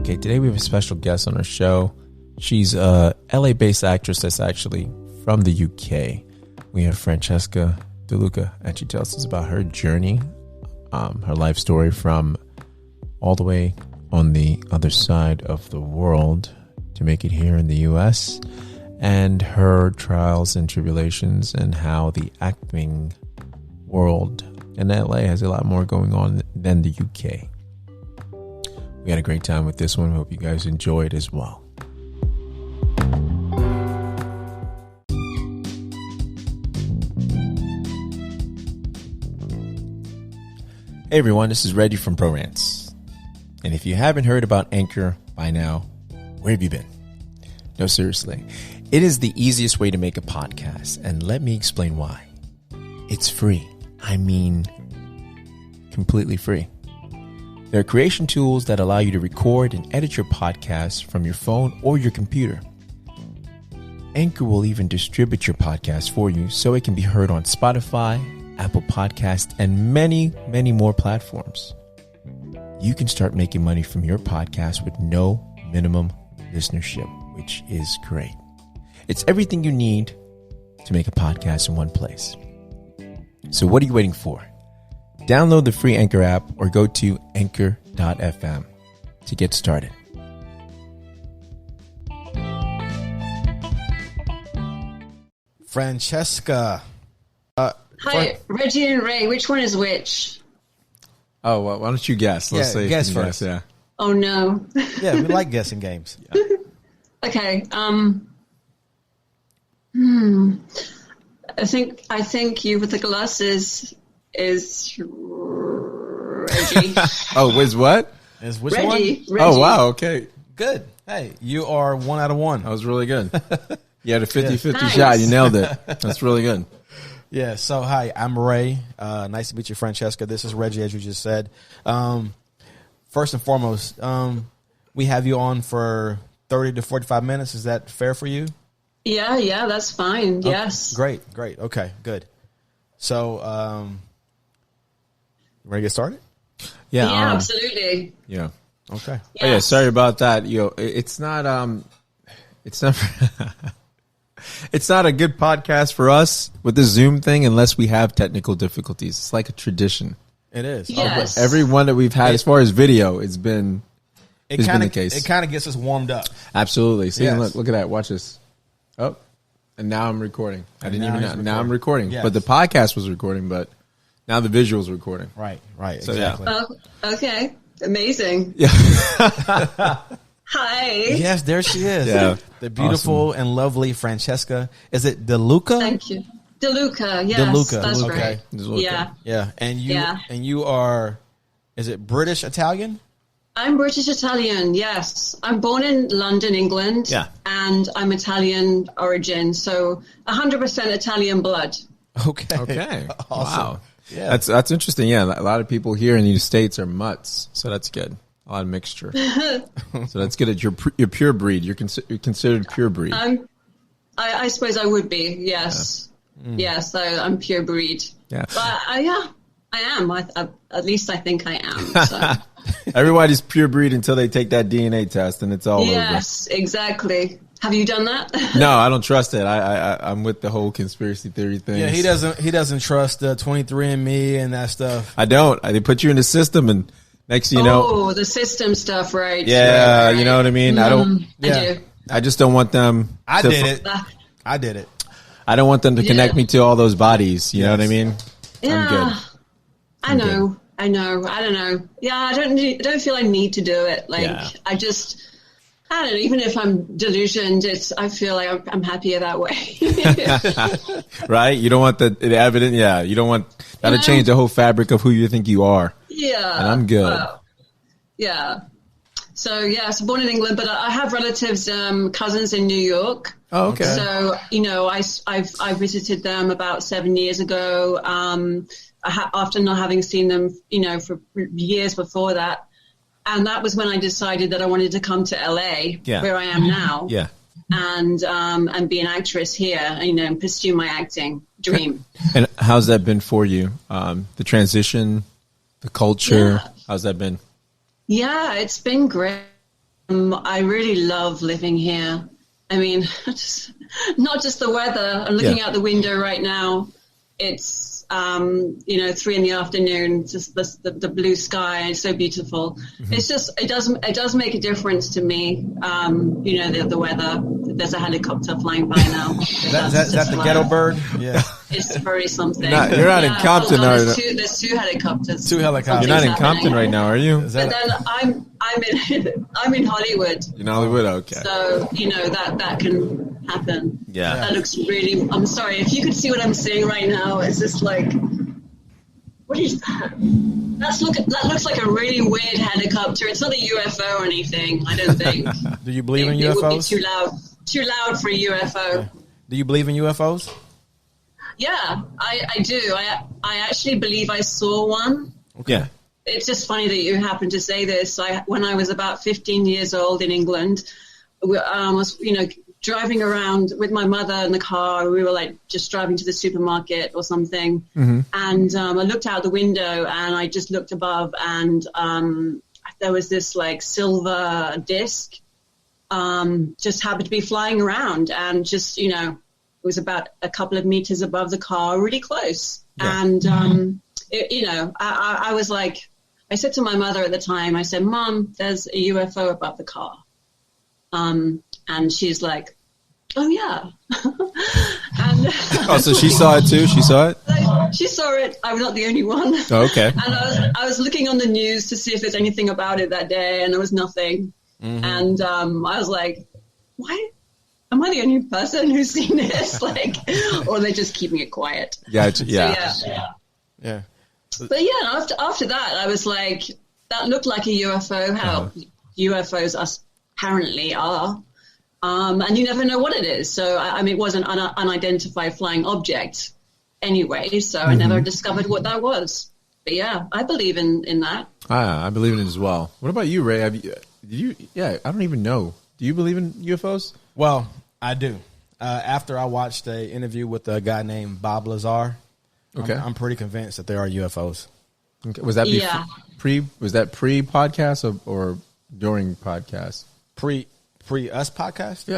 Okay, today we have a special guest on our show. She's a LA-based actress that's actually from the UK. We have Francesca De Luca, and she tells us about her journey, her life story from all the way on the other side of the world to make it here in the US, and her trials and tribulations, and how the acting world in LA has a lot more going on than the UK. We had a great time with this one. Hope you guys enjoy it as well. Hey everyone, this is Reggie from Bro-RantZ. And if you haven't heard about Anchor by now, where have you been? No, seriously. It is the easiest way to make a podcast, and let me explain why. It's free. I mean, completely free. There are creation tools that allow you to record and edit your podcast from your phone or your computer. Anchor will even distribute your podcast for you so it can be heard on Spotify, Apple Podcasts, and many, many more platforms. You can start making money from your podcast with no minimum listenership, which is great. It's everything you need to make a podcast in one place. So what are you waiting for? Download the free Anchor app or go to anchor.fm to get started. Francesca. Hi, Reggie and Ray. Which one is which? Oh, well, why don't you guess? Let's say guess first. Yeah. Oh no. Yeah, we like guessing games. Yeah. Okay. I think you with the glasses is Reggie. Oh, was what? Is which Reggie. one? Reggie. Oh, wow. Okay. Good. Hey, you are 1 out of 1. That was really good. You had a 50-50 Nice. shot. You nailed it. That's really good. Yeah. So, hi, I'm Ray. Nice to meet you, Francesca. This is Reggie, as you just said. First and foremost, we have you on for 30 to 45 minutes. Is that fair for you? Yeah, that's fine. Oh, Yes. Great. Okay, good. So, ready to get started? Yeah. Absolutely. Yeah. Okay. Yes. Oh, yeah. Sorry about that. It's not it's not a good podcast for us with this Zoom thing unless we have technical difficulties. It's like a tradition. It is. Yes. Every one that we've had as far as video, it's been the case. It kind of gets us warmed up. Absolutely. See, Yes. look at that. Watch this. Oh, and now I'm recording. I didn't even know. Now I'm recording. Yes. But the podcast was recording, but now the visual's recording. Right. So, Exactly. Oh, okay. Amazing. Yeah. Hi. Yes, there she is. Yeah. The beautiful and lovely Francesca. Is it De Luca? Thank you. De Luca. Yes. De Luca. That's Okay. right. Yeah. Yeah. And you Yeah. and you are, is it British Italian? I'm British Italian, yes. I'm born in London, England. Yeah. And I'm Italian origin, so 100% Italian blood. Okay. Okay. Awesome. Wow. Yeah. That's interesting. Yeah. A lot of people here in the States are mutts, so that's good. A lot of mixture. So that's good. You're pure breed. You're considered pure breed. I suppose I would be, yes. Yeah. Yes, I'm pure breed. Yeah. But I am. At least I think I am. So. Everybody's pure breed until they take that DNA test, and it's all Yes, exactly. Have you done that? over. No, I don't trust it. I'm with the whole conspiracy theory thing. Yeah, he doesn't trust 23andMe and that stuff. I don't. They put you in the system, and next thing you know. Oh, the system stuff, right. Yeah, right. you know what I mean? I don't. I do. I just don't want them. I to- did it. I did it. I don't want them to connect me to all those bodies. You know what I mean? Yeah, I'm good. I know. I don't know. Yeah, I don't feel I need to do it. Like, Yeah. I don't know. Even if I'm delusioned, I feel like I'm happier that way. Right? You don't want the evidence. Yeah, you don't want that to change the whole fabric of who you think you are. Yeah. And I'm good. Yeah. So, so born in England, but I have relatives, cousins in New York. Oh, okay. So, I visited them about 7 years ago. After not having seen them, for years before that. And that was when I decided that I wanted to come to LA, where I am now. Yeah. And be an actress here, and pursue my acting dream. And how's that been for you? The transition, the culture, how's that been? Yeah, it's been great. I really love living here. I mean, not just the weather. I'm looking out the window right now. It's 3 PM, just the blue sky is so beautiful. It's just it does make a difference to me. The weather. There's a helicopter flying by now. Is that the ghetto bird? Yeah, it's very something. You're not in Compton, are you? There's two helicopters. Two helicopters. You're not in Compton right now, are you? But then I'm in Hollywood. In Hollywood, okay. So that can happen. Yeah. That looks really. I'm sorry if you could see what I'm seeing right now. It's just like, what is that? That looks like a really weird helicopter. It's not a UFO or anything. I don't think. Do you believe in UFOs? It would be too loud for a UFO. Yeah. Do you believe in UFOs? Yeah, I do. I actually believe I saw one. Okay. Yeah. It's just funny that you happen to say this. When I was about 15 years old in England, I was driving around with my mother in the car. We were like just driving to the supermarket or something. Mm-hmm. And I looked out the window and I just looked above and there was this like silver disc just happened to be flying around and just, it was about a couple of meters above the car, really close. Yeah. And, I was like, I said to my mother at the time, I said, Mom, there's a UFO above the car. And she's like, oh, yeah. So she saw it too? She saw it? She saw it. I was not the only one. Oh, okay. And I was looking on the news to see if there's anything about it that day, and there was nothing. Mm-hmm. And I was like, why? Am I the only person who's seen this? Or are they just keeping it quiet? Yeah. Yeah. But yeah, after that, I was like, that looked like a UFO, how UFOs apparently are. And you never know what it is. So, it was an unidentified flying object anyway. So I never discovered what that was. But yeah, I believe in that. I believe in it as well. What about you, Ray? I don't even know. Do you believe in UFOs? Well, I do. After I watched an interview with a guy named Bob Lazar, okay, I'm pretty convinced that there are UFOs. Okay. Was that pre-podcast or during podcast? Pre us podcast?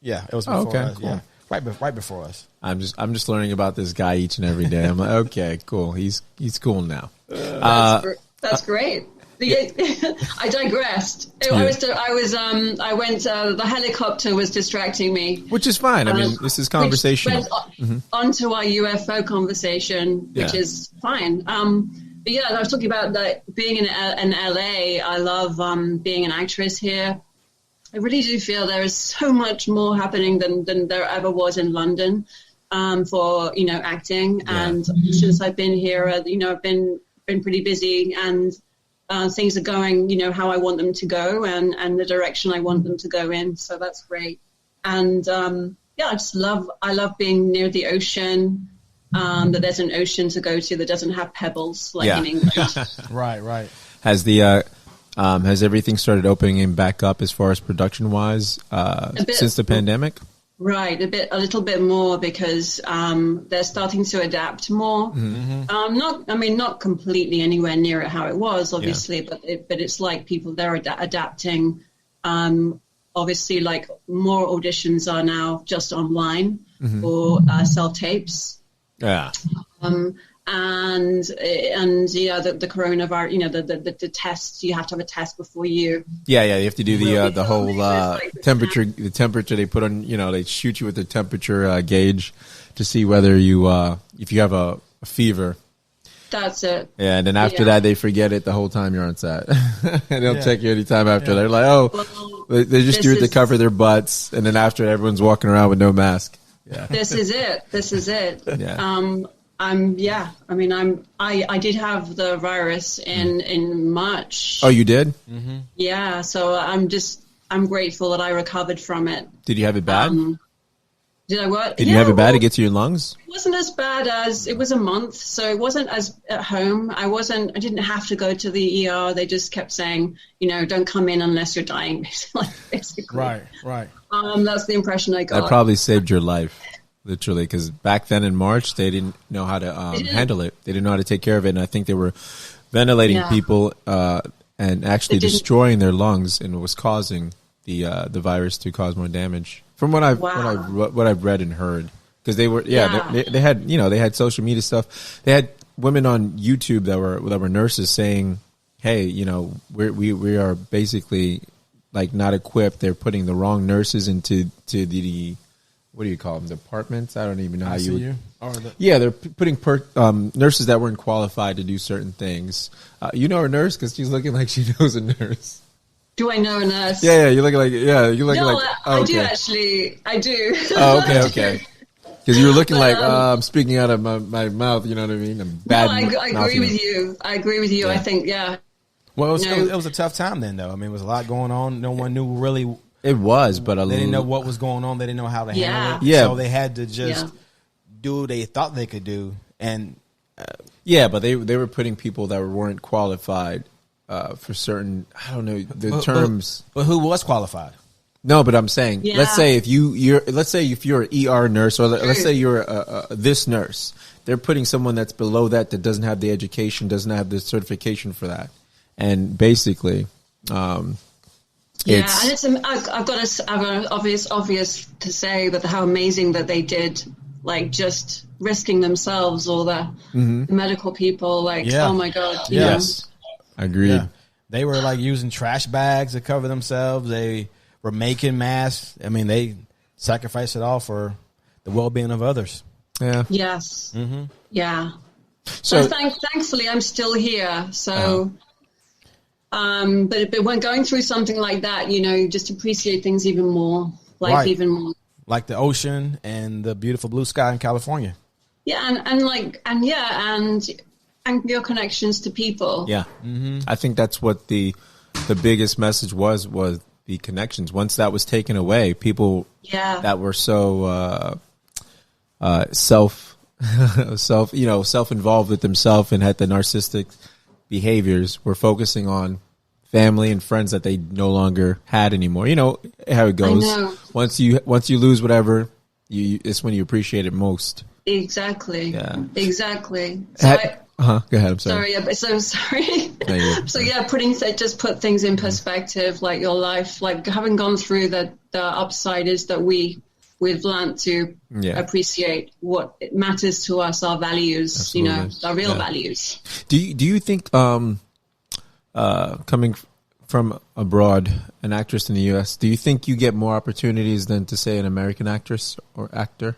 Yeah. It was before us. Cool. Yeah, right before us. I'm just learning about this guy each and every day. I'm like, okay, cool. He's cool now. That's great. I digressed. I went. The helicopter was distracting me, which is fine. I mean, this is conversational. Onto our UFO conversation, which is fine. But yeah, I was talking about being in LA. I love being an actress here. I really do feel there is so much more happening than there ever was in London for acting. Yeah. And since I've been here, I've been pretty busy and. Things are going, how I want them to go and the direction I want them to go in. So that's great. And, I love being near the ocean, that there's an ocean to go to that doesn't have pebbles in England. Right. Has everything started opening back up as far as production wise, since the pandemic? Right, a little bit more because they're starting to adapt more. Mm-hmm. Not completely anywhere near how it was, obviously, but it's like people they're adapting. Obviously, like more auditions are now just online or self tapes. Yeah. The coronavirus, the tests, you have to have a test before you. Yeah, you have to do the whole temperature. The temperature they put on, they shoot you with the temperature gauge to see whether you if you have a fever. That's it. Yeah, and then after that, they forget it the whole time you're on set. And they'll check you anytime after. They're like, they just do it to cover their butts, and then after everyone's walking around with no mask. Yeah. This is it. Yeah. I did have the virus in March. Oh, you did? Mm-hmm. Yeah. So I'm grateful that I recovered from it. Did you have it bad? Did I what? Did you have it bad? It gets to your lungs? It wasn't as bad as it was a month. So it wasn't as at home. I didn't have to go to the ER. They just kept saying, don't come in unless you're dying. Basically. Right. That's the impression I got. That probably saved your life. Literally, because back then in March, they didn't know how to handle it. They didn't know how to take care of it, and I think they were ventilating people, and and actually destroying their lungs, and was causing the virus to cause more damage. From what I've read and heard, because they were they had they had social media stuff. They had women on YouTube that were nurses saying, "Hey, we are basically like not equipped. They're putting the wrong nurses into the what do you call them? Departments? I don't even know how you would. They're putting nurses that weren't qualified to do certain things. You know a nurse because she's looking like she knows a nurse. Do I know a nurse? Yeah, you're looking like you're looking like. I do actually. I do. Oh, okay. Because you were looking like I'm speaking out of my mouth. You know what I mean? I'm bad. No, I agree with you. I agree with you. Yeah. I think Well, it was a tough time then, though. I mean, it was a lot going on. No one knew really. It was, but they didn't know what was going on. They didn't know how to handle it. Yeah. So they had to just do what they thought they could do. And but they were putting people that weren't qualified for certain. I don't know the terms. But who was qualified? No, but I'm saying, let's say if you're an ER nurse, or let's say you're this nurse, they're putting someone that's below that doesn't have the education, doesn't have the certification for that, and basically, and it's I've got obvious to say that how amazing that they did, like just risking themselves, or the medical people, oh my god, yes, agreed. Yeah. They were like using trash bags to cover themselves. They were making masks. I mean, they sacrificed it all for the well-being of others. Yeah. Yes. Mm-hmm. Yeah. So thankfully, I'm still here. So, but when going through something like that, you just appreciate things even more, even more. Like the ocean and the beautiful blue sky in California. Yeah, and your connections to people. Yeah, I think that's what the biggest message was the connections. Once that was taken away, people that were so self-involved with themselves and had the narcissistic behaviors were focusing on family and friends that they no longer had anymore. You know how it goes. I know. Once you lose whatever, it's when you appreciate it most. Exactly. Yeah. Exactly. So go ahead. I'm sorry. Sorry. Put things in perspective, like your life, like having gone through the upside is that we've learned to appreciate what matters to us, our values, Absolutely. Our real values. Do you think coming from abroad, an actress in the U.S., do you think you get more opportunities than to say an American actress or actor?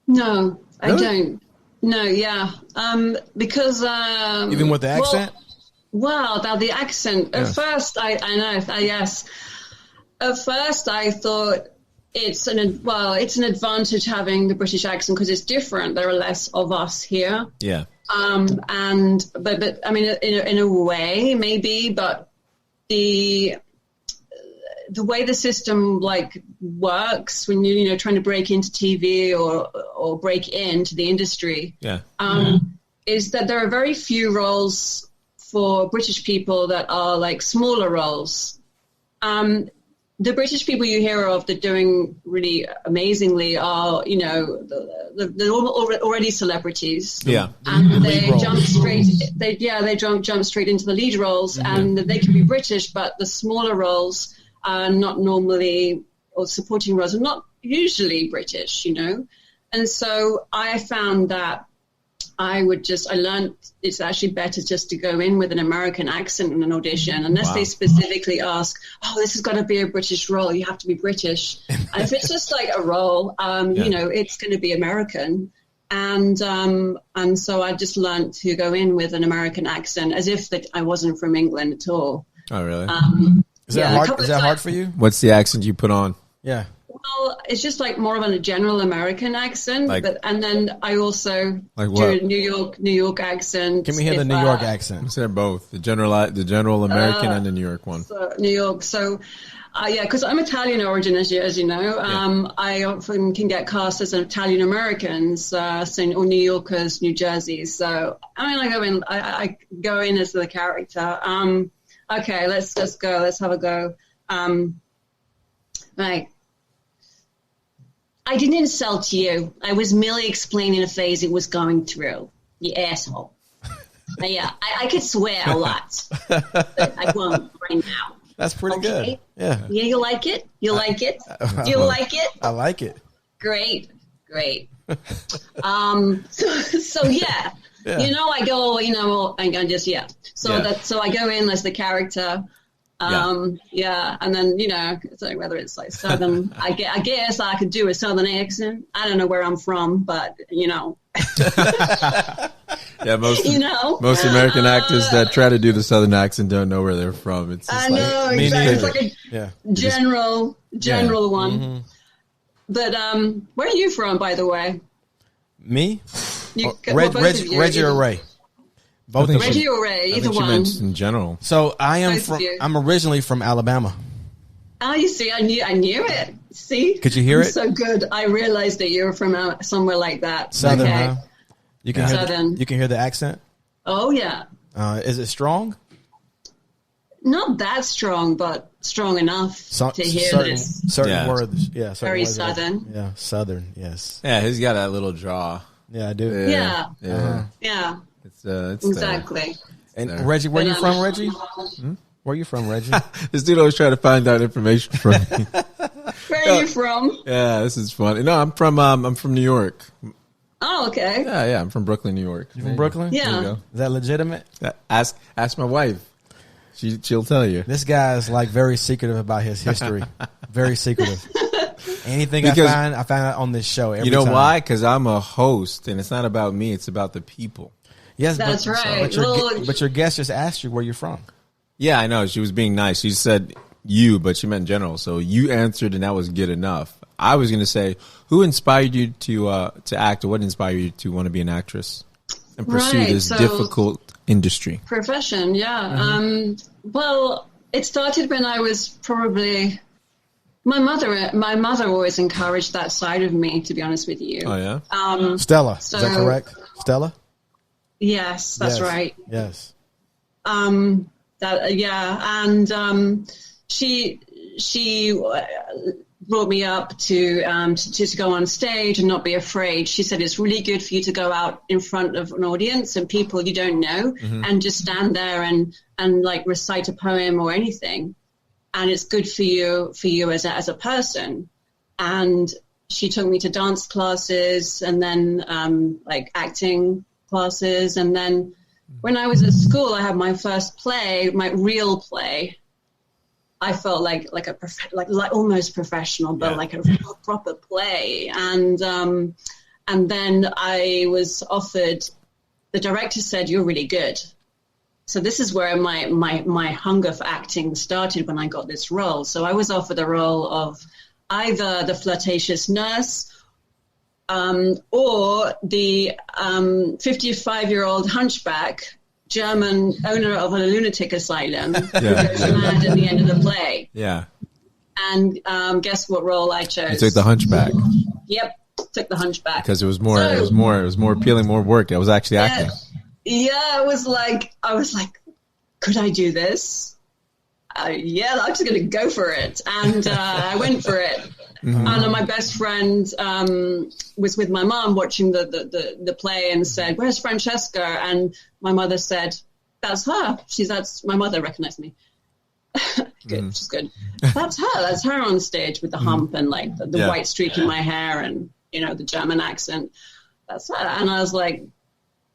No, really? I don't. No, because even with the accent. Well, now the accent. At first, I know. Yes. At first, I thought it's an advantage having the British accent because it's different. There are less of us here. Yeah. But I mean, in a way, maybe, but the way the system works when you're trying to break into TV or break into the industry, is that there are very few roles for British people that are smaller roles. The British people you hear of that doing really amazingly are, they're already celebrities. Yeah. And they jump straight. They jump straight into the lead roles, and they can be British, but the smaller roles are not normally, or supporting roles are not usually British, And so I found that I learned it's actually better just to go in with an American accent in an audition, unless they specifically ask, this has got to be a British role. You have to be British. And if it's just like a role, it's going to be American. And so I just learned to go in with an American accent as if that I wasn't from England at all. Oh, really? Is that hard for you? What's the accent you put on? Yeah. Well, it's just more of a general American accent, and then I also do a New York accent. Can we hear the New York accent? Let's hear both, the general American and the New York one. So New York. So, because I'm Italian origin, as you know, I often can get cast as Italian Americans, or New Yorkers, New Jersey. So I go in as the character. Okay, let's just go. Let's have a go. Right. I didn't insult you. I was merely explaining a phase it was going through. You asshole. Yeah, I could swear a lot, but I won't right now. That's pretty good. Yeah. Yeah, you like it? You like it? You like it? I like it. Great. So yeah. You know, I go, you know, I just, So I go in as the character. And then, you know, so whether it's like Southern, I guess I could do a Southern accent. I don't know where I'm from, but, you know. Yeah, most American actors that try to do the Southern accent don't know where they're from. It's just exactly. It's like a general one. Mm-hmm. But where are you from, by the way? Me? Reggie or Ray? Both of Reggie or Ray, either one. In general. So I'm originally from Alabama. Oh, you see, I knew it. See? Could you hear it? So good. I realized that you were from somewhere like that. Southern, okay. Huh? You can hear the accent? Oh, yeah. Is it strong? Not that strong, but strong enough to hear this. Certain words. Yeah. Very Southern. Yeah, Southern, yes. Yeah, he's got that little draw. Yeah, I do. Yeah. It's exactly. And Reggie, where you from, Reggie? Where you from, Reggie? This dude always trying to find out information from me. Where are you from? Yeah, this is funny. No, I'm from New York. Oh, okay. Yeah, I'm from Brooklyn, New York. You from Brooklyn? Yeah. Is that legitimate? Ask my wife. She'll tell you. This guy is like very secretive about his history. Very secretive. Anything I find out on this show. Every time. Why? Because I'm a host, and it's not about me. It's about the people. Yes, that's right. But your guest just asked you where you're from. Yeah, I know. She was being nice. She said you, but she meant general. So you answered, and that was good enough. I was going to say, who inspired you to act, or what inspired you to want to be an actress and pursue this difficult industry? Profession, yeah. Mm-hmm. Well, it started when I was probably... My mother always encouraged that side of me, to be honest with you. Oh, yeah? Stella, is that correct? Stella? Yes, that's right. Yes. She brought me up to go on stage and not be afraid. She said it's really good for you to go out in front of an audience and people you don't know and just stand there and like recite a poem or anything. And it's good for you as a person. And she took me to dance classes and then like acting classes. And then when I was at school, I had my first play, my real play. I felt like almost professional, but like a real proper play. And then I was offered. The director said, "You're really good." So this is where my hunger for acting started when I got this role. So I was offered a role of either the flirtatious nurse or the 55-year-old hunchback German owner of a lunatic asylum who goes mad at the end of the play. Yeah. And guess what role I chose? You took the hunchback. Yep, took the hunchback because it was more appealing, more work. I was actually acting. Yeah, I was like, could I do this? I'm just going to go for it. And I went for it. Mm-hmm. And my best friend was with my mom watching the play and said, "Where's Francesca?" And my mother said, "That's her." That's my mother recognized me. Good, she's good. That's her on stage with the hump and like the white streak in my hair and the German accent. That's her. And I was like,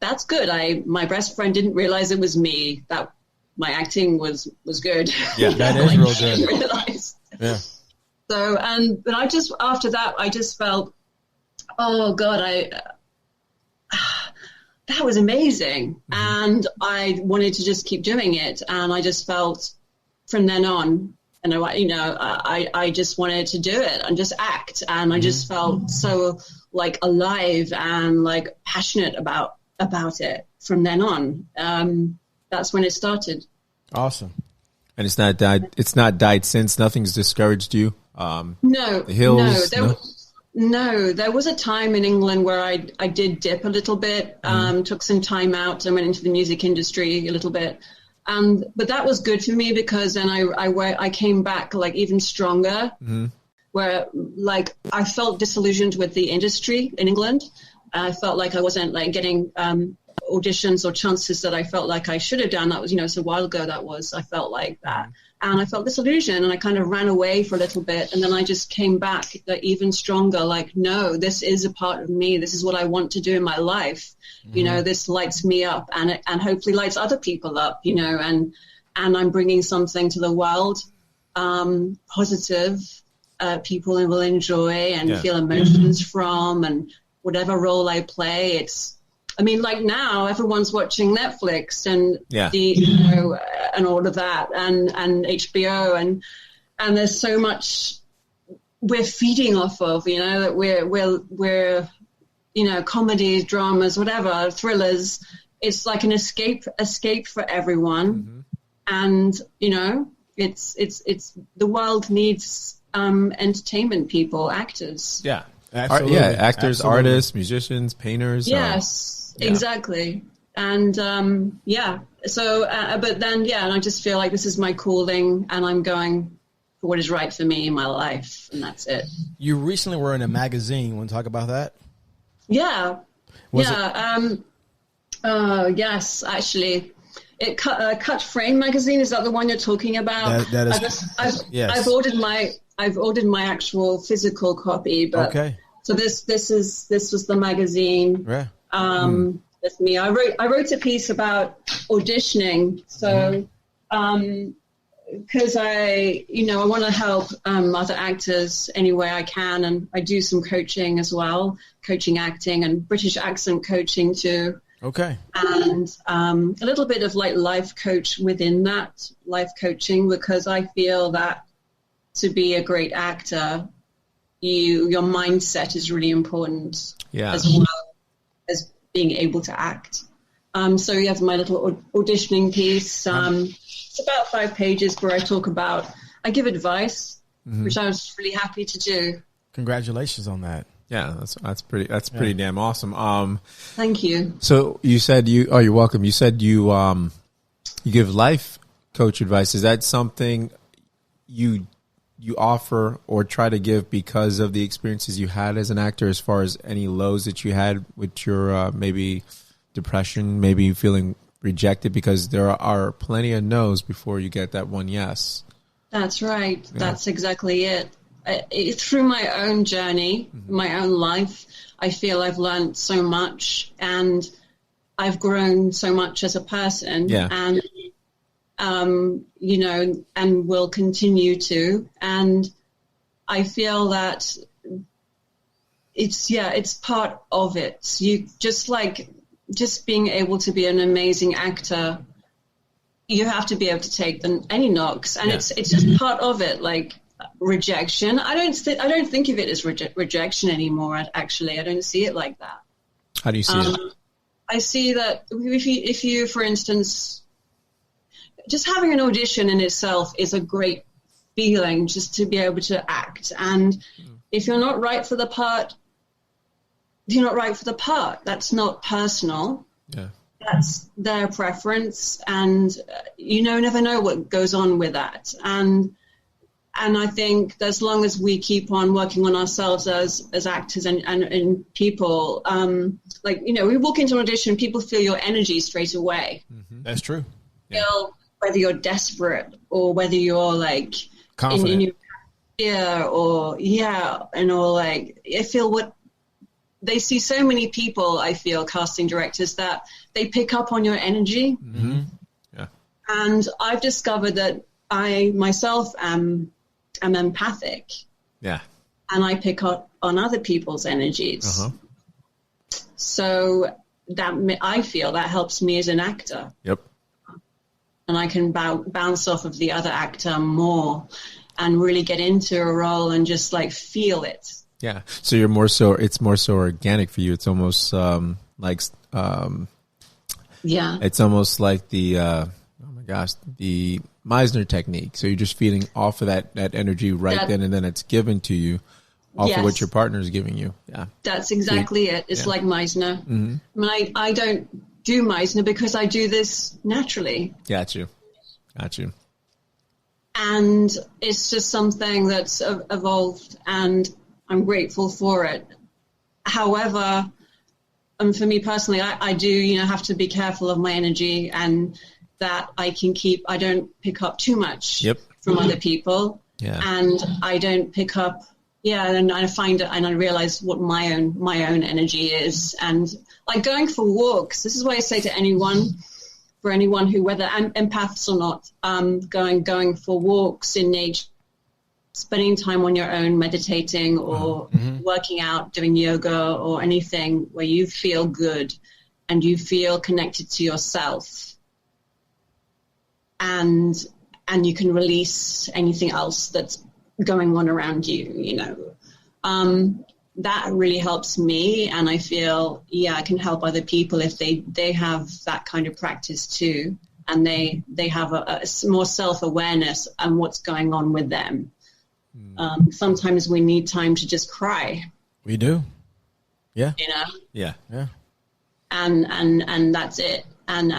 that's good. My best friend didn't realize it was me. That my acting was good. Yeah, that is real good. Didn't realize. Yeah. So but after that I just felt, oh God, that was amazing, and I wanted to just keep doing it, and I just felt from then on, I just wanted to do it and just act, and I just felt so like alive and like passionate about it from then on. That's when it started. Awesome. And it's not died since. Nothing's discouraged you. No, the hills. No, there was a time in England where I did dip a little bit. Took some time out and went into the music industry a little bit. But that was good for me because then I came back like even stronger. Where like I felt disillusioned with the industry in England. I felt like I wasn't like getting auditions or chances that I felt like I should have done. That was, it's a while ago that was, I felt like that. And I felt disillusioned, and I kind of ran away for a little bit. And then I just came back even stronger, like, no, this is a part of me. This is what I want to do in my life. This lights me up, and hopefully lights other people up, and I'm bringing something to the world, positive, people will enjoy and feel emotions from, and whatever role I play, like now everyone's watching Netflix and and all of that, and HBO, and there's so much we're feeding off of, that we're comedies, dramas, whatever, thrillers. It's like an escape for everyone, and it's the world needs entertainment people, actors. Yeah. Absolutely. Actors, Absolutely. artists, musicians, painters. Yes, exactly. And so, but then, and I just feel like this is my calling, and I'm going for what is right for me in my life, and that's it. You recently were in a magazine. Want to talk about that? Yeah. Yes, actually. Cut Frame magazine, is that the one you're talking about? That is. Yes. I've ordered my actual physical copy, but okay. So this was the magazine. Yeah. With me, I wrote a piece about auditioning. So, because I want to help other actors any way I can, and I do some coaching as well, coaching acting and British accent coaching too. Okay. And a little bit of like life coach within that, life coaching, because I feel that to be a great actor, your mindset is really important as well as being able to act. So you have my little auditioning piece. It's about 5 pages where I give advice, which I was really happy to do. Congratulations on that. Yeah, that's pretty damn awesome. Thank you. So you said you're welcome. You said you give life coach advice. Is that something you offer or try to give because of the experiences you had as an actor, as far as any lows that you had with your maybe depression, maybe feeling rejected, because there are plenty of no's before you get that one yes? That's right. Yeah. That's exactly it. Through my own journey, my own life, I feel I've learned so much, and I've grown so much as a person, and and will continue to. And I feel that it's part of it. You just being able to be an amazing actor, you have to be able to take any knocks, and it's just part of it. Like rejection, I don't think of it as rejection anymore. Actually, I don't see it like that. How do you see it? I see that if you, for instance, just having an audition in itself is a great feeling, just to be able to act. And if you're not right for the part, you're not right for the part. That's not personal. Yeah. That's their preference, and never know what goes on with that. And I think as long as we keep on working on ourselves as actors and people, we walk into an audition, people feel your energy straight away. Mm-hmm. That's true. Feel whether you're desperate or whether you're like confident in your fear I feel what they see. So many people, I feel, casting directors, that they pick up on your energy. Mm-hmm. Yeah. And I've discovered that I myself am empathic. Yeah. And I pick up on other people's energies. Uh-huh. So I feel that helps me as an actor. Yep. And I can bounce off of the other actor more and really get into a role and just like feel it. Yeah. So it's more so organic for you. It's almost it's almost like the the Meisner technique. So you're just feeding off of that energy then, and then it's given to you off of what your partner is giving you. Yeah. That's exactly it. It's like Meisner. Mm-hmm. I mean, I don't do Meisner because I do this naturally. Got you. And it's just something that's evolved, and I'm grateful for it. However, for me personally, I do, you know, have to be careful of my energy, and that I don't pick up too much from other people. Yeah. And I don't pick up, and I find it, and I realize what my own energy is. And like going for walks, this is why I say to anyone who, whether empaths or not, going for walks in nature, spending time on your own, meditating or working out, doing yoga or anything where you feel good and you feel connected to yourself, and you can release anything else that's going on around you, you know. That really helps me, and I feel, I can help other people if they have that kind of practice too, and they have a more self-awareness on what's going on with them. Sometimes we need time to just cry. We do. Yeah. You know? Yeah. Yeah. And that's it. And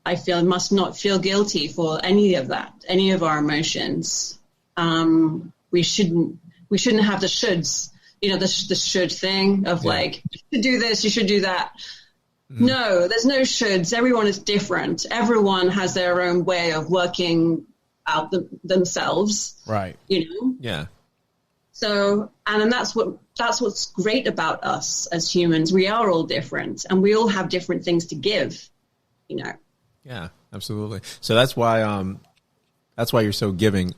I feel must not feel guilty for any of that, any of our emotions. We shouldn't have the shoulds, you know, the should thing of like, you should do this, you should do that. No, there's no shoulds. Everyone is different. Everyone has their own way of working out themselves. Right. You know? Yeah. So, and that's what's great about us as humans. We are all different, and we all have different things to give, you know? Yeah, absolutely. So that's why you're so giving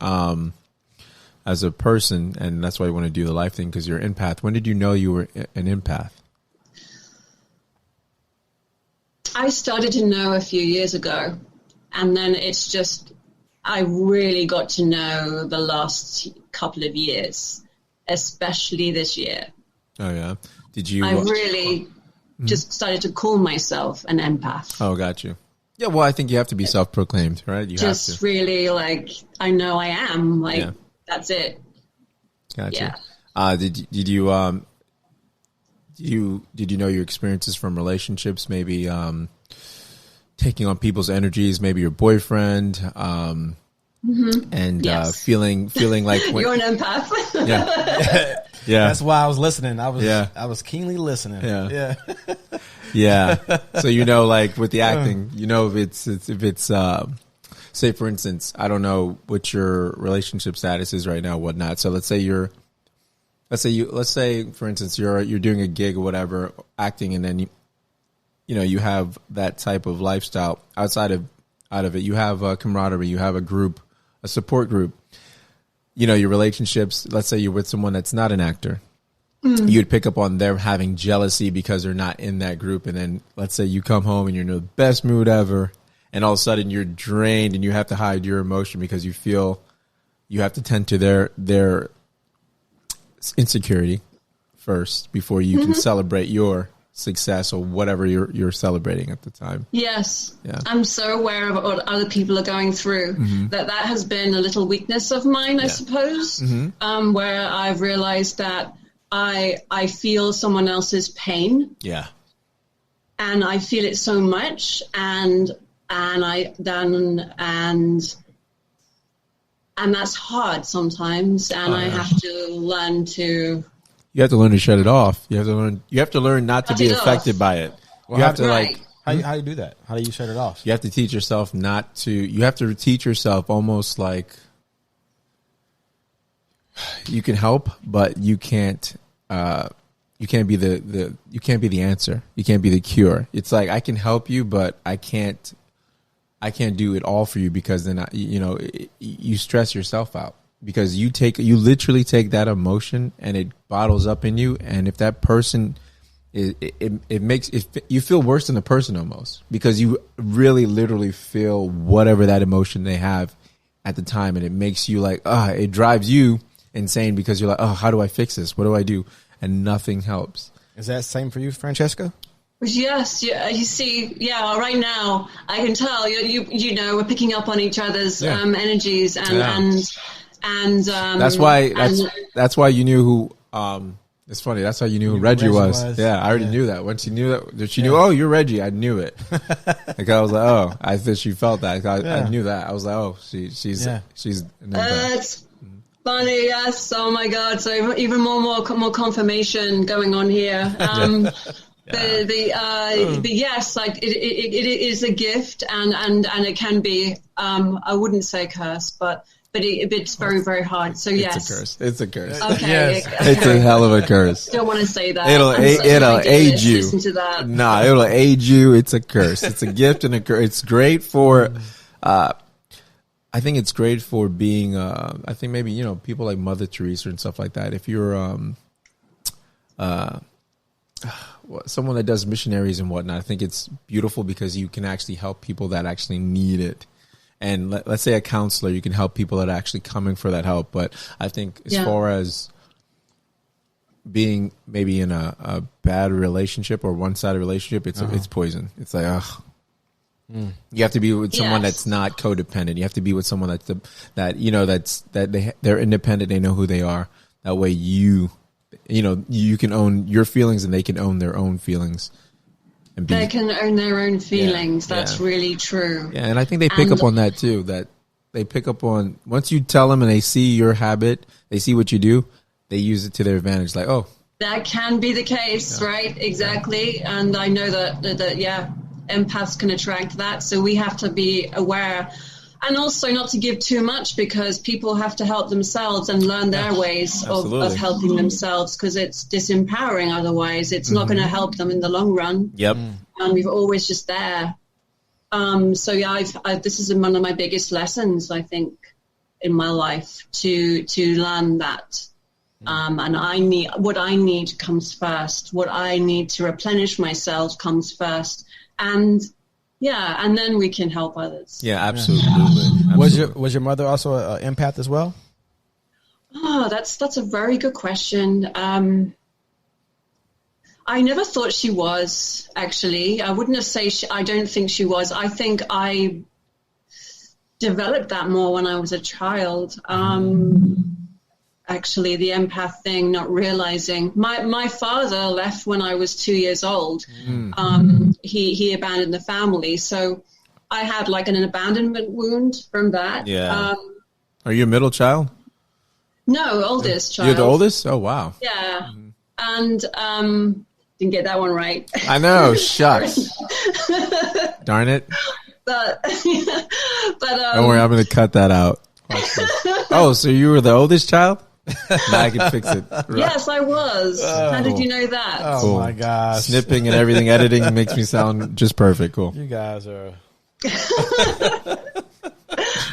as a person, and that's why you want to do the life thing, because you're an empath. When did you know you were an empath? I started to know a few years ago, and then it's just, I really got to know the last couple of years, especially this year. Oh, yeah. Did you? I really just started to call myself an empath. Oh, got you. Yeah, well, I think you have to be self-proclaimed, right? You just have to. Really, like, I know I am. Like, that's it. Gotcha. Yeah. Did you know your experiences from relationships? Maybe taking on people's energies. Maybe your boyfriend. And Yes. feeling like when, you're an empath. Yeah. Yeah. That's why I was listening. I was keenly listening. Yeah. Yeah. So, you know, like with the acting, you know, if it's say for instance, I don't know what your relationship status is right now, whatnot. So let's say for instance, you're doing a gig or whatever, acting, and then you have that type of lifestyle out of it. You have a camaraderie, you have a group, a support group. You know, your relationships, let's say you're with someone that's not an actor. You'd pick up on them having jealousy because they're not in that group. And then let's say you come home and you're in the best mood ever, and all of a sudden you're drained and you have to hide your emotion because you feel you have to tend to their insecurity first before you can celebrate your success or whatever you're celebrating at the time. Yes. Yeah. I'm so aware of what other people are going through. That has been a little weakness of mine, I suppose, where I've realized that I feel someone else's pain. Yeah. And I feel it so much, and that's hard sometimes, and I have to learn to. You have to learn to shut it off. You have to learn not to be affected by it. Well, you have to how do you do that? How do you shut it off? You have to teach yourself you have to teach yourself almost like you can help, but you can't be the answer. You can't be the cure. It's like, I can help you, but I can't do it all for you, because then you stress yourself out, because you literally take that emotion and it bottles up in you. And if that person it makes you feel worse than the person almost, because you really literally feel whatever that emotion they have at the time. And it makes you like, it drives you insane, because you're like, how do I fix this? What do I do? And nothing helps. Is that the same for you, Francesca? Yes, yeah. You see, right now I can tell we're picking up on each other's energies, and that's why you knew who. It's funny. That's how you knew who Reggie was. Yeah, I already knew that. Once you knew that, she knew. Oh, you're Reggie. I knew it. Like, I was like, I thought she felt that. I knew that. I was like, she's. It's funny, yes. Oh my God! So even more confirmation going on here. But yes, like it is a gift, and it can be. I wouldn't say curse, but it's very, very hard. So yes, It's a curse. Okay, Yes. okay. It's a hell of a curse. Don't want to say that. It'll age you. Listen to that. Nah, it'll age you. It's a curse. It's a gift and a curse. It's great for. I think it's great for being. I think maybe people like Mother Teresa and stuff like that. If you're someone that does missionaries and whatnot, I think it's beautiful because you can actually help people that actually need it. And let's say a counselor, you can help people that are actually coming for that help. But I think as far as being maybe in a bad relationship or one-sided relationship, it's poison. It's like, ugh. You have to be with someone that's not codependent. You have to be with someone they're independent. They know who they are. That way you can own your feelings and they can own their own feelings. They can own their own feelings. That's really true. Yeah, and I think they pick up on that too. That they pick up on once you tell them and they see your habit, they see what you do, they use it to their advantage. Like, oh, that can be the case, right? Exactly. And I know that empaths can attract that. So we have to be aware. And also not to give too much because people have to help themselves and learn their ways of helping themselves because it's disempowering otherwise. It's not going to help them in the long run. Yep. And we're always just there. So this is one of my biggest lessons, I think, in my life to learn that. And what I need comes first. What I need to replenish myself comes first. And then we can help others. Yeah, absolutely. Was your mother also an empath as well? Oh, that's a very good question. I never thought she was, actually. I wouldn't have said I don't think she was. I think I developed that more when I was a child. Actually, the empath thing, not realizing. My father left when I was 2 years old. He abandoned the family. So I had like an abandonment wound from that. Yeah. Are you a middle child? No, oldest child. You're the oldest? Oh, wow. Yeah. And didn't get that one right. I know. Shucks. Darn it. But don't worry, I'm going to cut that out. Oh, so you were the oldest child? Now I can fix it. Right. Yes, I was. How did you know that? Oh, cool. My gosh. Snipping and everything, editing makes me sound just perfect. Cool. You guys are... I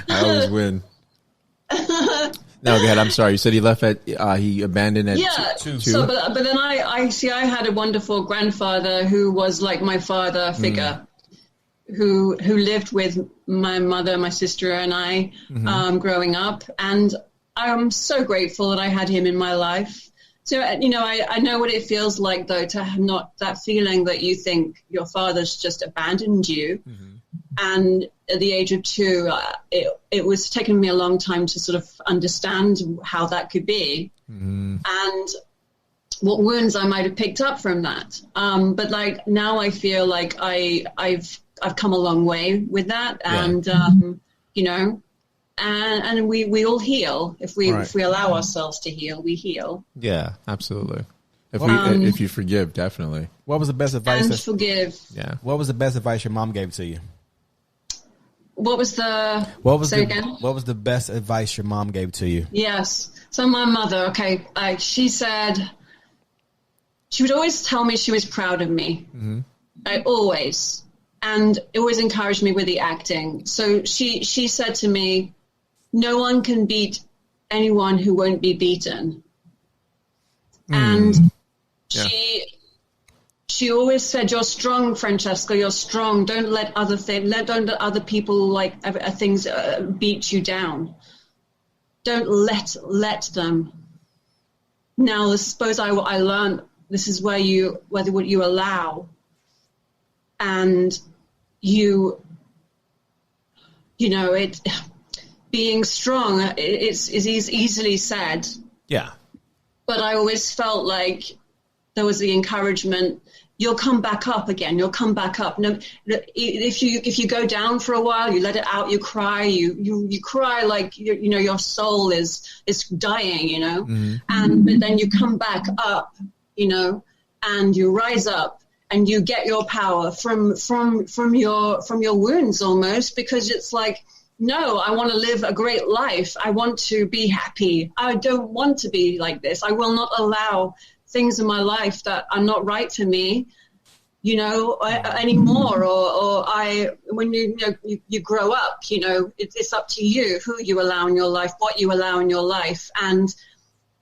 always win. No, go ahead. I'm sorry. You said he left he abandoned at 2. So, but then I had a wonderful grandfather who was like my father figure, who lived with my mother, my sister, and I growing up, and I'm so grateful that I had him in my life. So, I know what it feels like, though, to have not that feeling that you think your father's just abandoned you. And at the age of 2, it was taking me a long time to sort of understand how that could be and what wounds I might have picked up from that. But like now I feel like I've come a long way with that. And, and we all heal if we allow ourselves to heal. We heal. Yeah, absolutely. If you forgive, definitely. What was the best advice? And forgive. Yeah. What was the best advice your mom gave to you? What was the best advice your mom gave to you? Yes. So my mother, she said she would always tell me she was proud of me. Always. And it always encouraged me with the acting. So she said to me, no one can beat anyone who won't be beaten. And she always said, you're strong, Francesca, you're strong. Don't let other people things beat you down. Don't let them. Now, I suppose I learned this is where what you allow and being strong is easily said. Yeah. But I always felt like there was the encouragement. You'll come back up again. You'll come back up. No, if you go down for a while, you let it out. You cry. You cry like your soul is dying. But then you come back up. And you rise up and you get your power from your wounds almost, because it's like, no, I want to live a great life. I want to be happy. I don't want to be like this. I will not allow things in my life that are not right for me, anymore. When you grow up, it's up to you who you allow in your life, what you allow in your life. And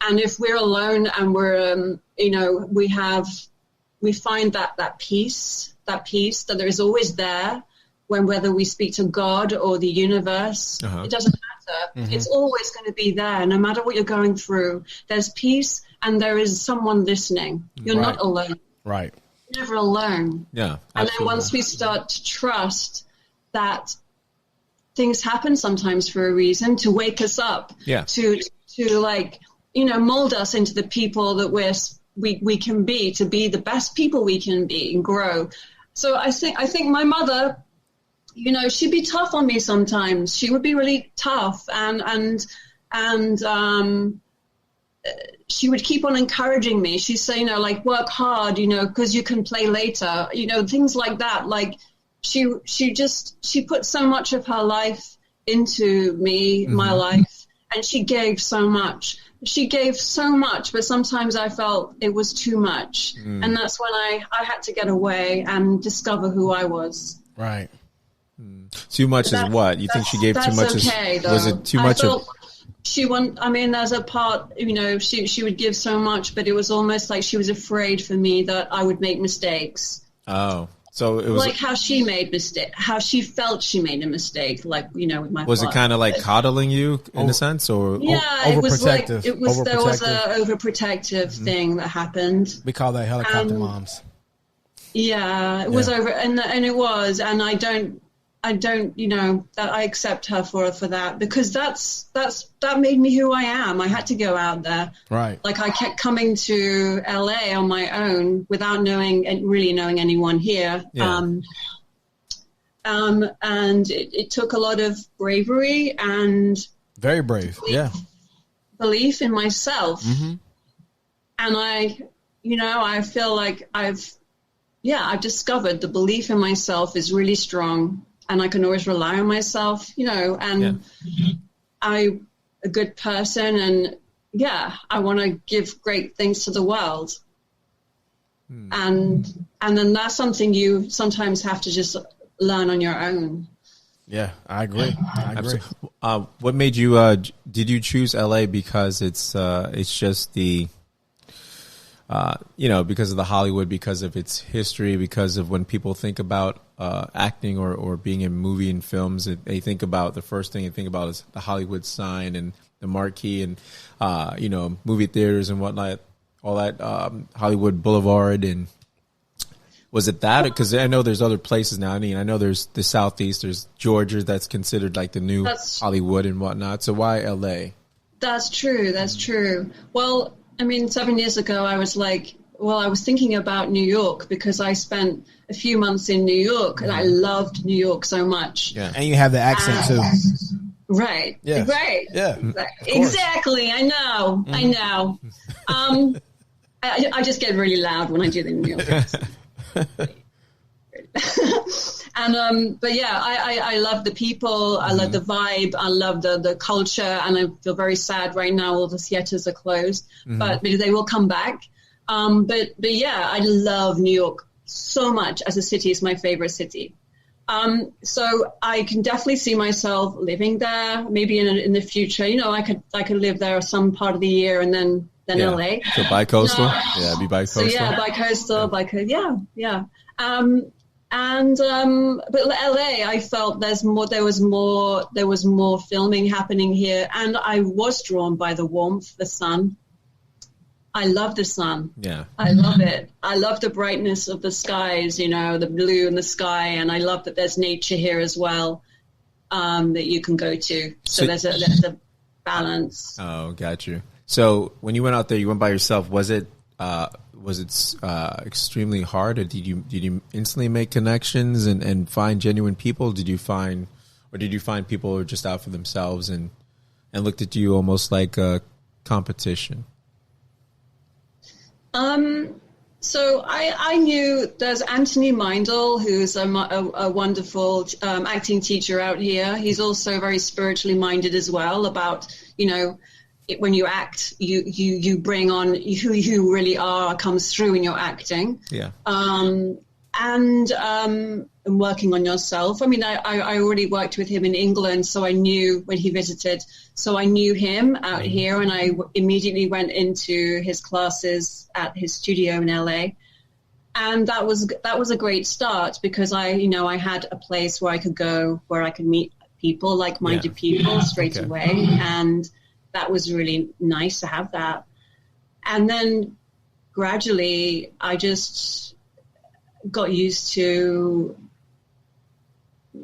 if we're alone and we're, we find that peace that there is always there, whether we speak to God or the universe, it doesn't matter. Mm-hmm. It's always going to be there. No matter what you're going through, there's peace and there is someone listening. You're not alone. Right. You're never alone. Yeah. Absolutely. And then once we start to trust that things happen sometimes for a reason, to wake us up, to mold us into the people that we can be, to be the best people we can be and grow. So I think my mother, she'd be tough on me sometimes. She would be really tough, and she would keep on encouraging me. She'd say, work hard, because you can play later, things like that. Like she put so much of her life into me, my life, and she gave so much. She gave so much, but sometimes I felt it was too much. And that's when I had to get away and discover who I was. Right. Too much is what? You think she gave too much? Okay, was it too much? There's a part, she would give so much, but it was almost like she was afraid for me that I would make mistakes. Oh, so it was like how she made how she felt she made a mistake, with my. Was it kind of like coddling you in a sense, or it was like there was a overprotective thing that happened. We call that helicopter moms. Yeah, it was over, and it was, and I don't, that I accept her for that, because that made me who I am. I had to go out there. Right. Like I kept coming to LA on my own without really knowing anyone here. Yeah. And it took a lot of bravery and very brave. Belief in myself. Mm-hmm. And I feel like I've discovered the belief in myself is really strong. And I can always rely on myself, and I'm a good person, and I want to give great things to the world. And then that's something you sometimes have to just learn on your own. Yeah, I agree. What made you? Did you choose LA because it's just the because of the Hollywood, because of its history, because of when people think about acting or being in movie and films, they think about, the first thing they think about is the Hollywood sign and the marquee and, movie theaters and whatnot, all that Hollywood Boulevard. And was it that? Because I know there's other places now. I mean, I know there's the Southeast, there's Georgia, that's considered like the new Hollywood and whatnot. So why LA? That's true. That's true. Well, 7 years ago, I was like, I was thinking about New York because I spent a few months in New York and I loved New York so much. Yeah. And you have the accent too. Right. Yeah. Right. Yeah. Exactly. I know. I know. I just get really loud when I do the New York accent. And I love the people, I love the vibe, I love the culture, and I feel very sad right now all the theaters are closed, but they will come back. I love New York so much as a city. It's my favorite city. So I can definitely see myself living there, maybe in the future. I could live there some part of the year and then LA. So bi-coastal? Be bi-coastal. So bi-coastal, but LA, I felt there was more filming happening here, and I was drawn by the warmth, the sun. I love the sun. Yeah. I love it. I love the brightness of the skies, the blue in the sky, and I love that there's nature here as well, that you can go to. So there's a balance. Oh, got you. So when you went out there, you went by yourself. Was it extremely hard, or did you instantly make connections and find genuine people? Did you find people who were just out for themselves and looked at you almost like a competition? So I knew there's Anthony Meindl, who's a wonderful acting teacher out here. He's also very spiritually minded as well about, when you act, you bring on who you really are comes through in your acting. Yeah. And working on yourself. I mean, I already worked with him in England, so I knew when he visited. So I knew him out here, and I immediately went into his classes at his studio in LA. And that was a great start because I had a place where I could go, where I could meet people, like-minded people straight away. And that was really nice to have that. And then gradually I just got used to,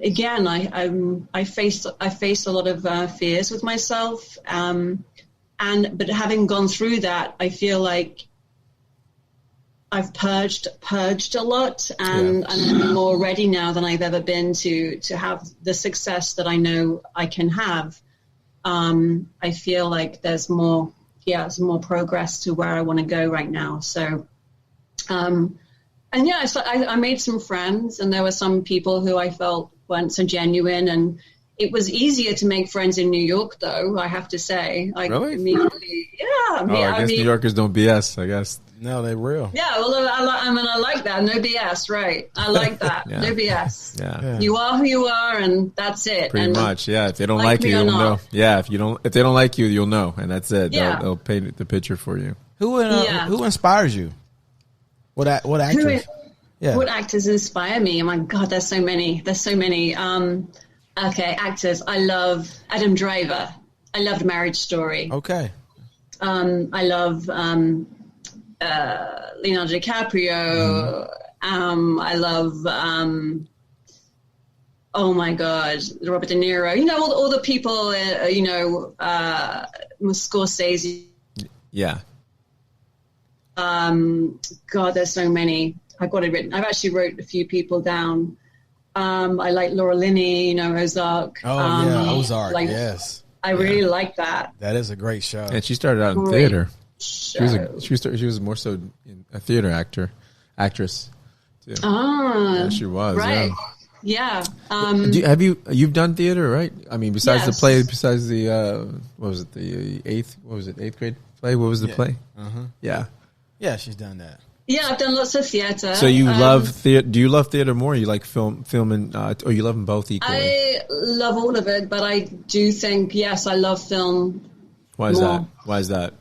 again, I faced a lot of fears with myself, but having gone through that, I feel like I've purged a lot, and I'm more ready now than I've ever been to have the success that I know I can have. I feel like there's more progress to where I want to go right now. So, so I made some friends, and there were some people who I felt weren't so genuine, and it was easier to make friends in New York, though, I have to say. Really? I guess New Yorkers don't BS, I guess. No, they're real. Yeah, well, I like that. No BS, right. I like that. No BS. Yeah. You are who you are, and that's it. Pretty much, yeah. If they don't like you, you'll know. Yeah, if they don't like you, you'll know, and that's it. Yeah. They'll paint the picture for you. Who inspires you? What actors? What actors inspire me? Oh my God, there's so many. Okay, actors. I love Adam Driver. I loved Marriage Story. Okay. I love Leonardo DiCaprio. I love oh my God, Robert De Niro. All the people. Scorsese. Yeah. God, there's so many. I've got it written. I've actually wrote a few people down. I like Laura Linney, Ozark. Ozark. Yes. I really like that. That is a great show. And she started out in theater. She was more so a theater actress too. Yeah, she was. Right. Yeah. You've done theater, right? I mean, besides the play, besides the eighth grade play? What was the play? Yeah. Yeah, she's done that. Yeah, I've done lots of theater. So you love theater? Do you love theater more? Or you like film, or you love them both equally? I love all of it, but I do think I love film. Why is that? Why is that?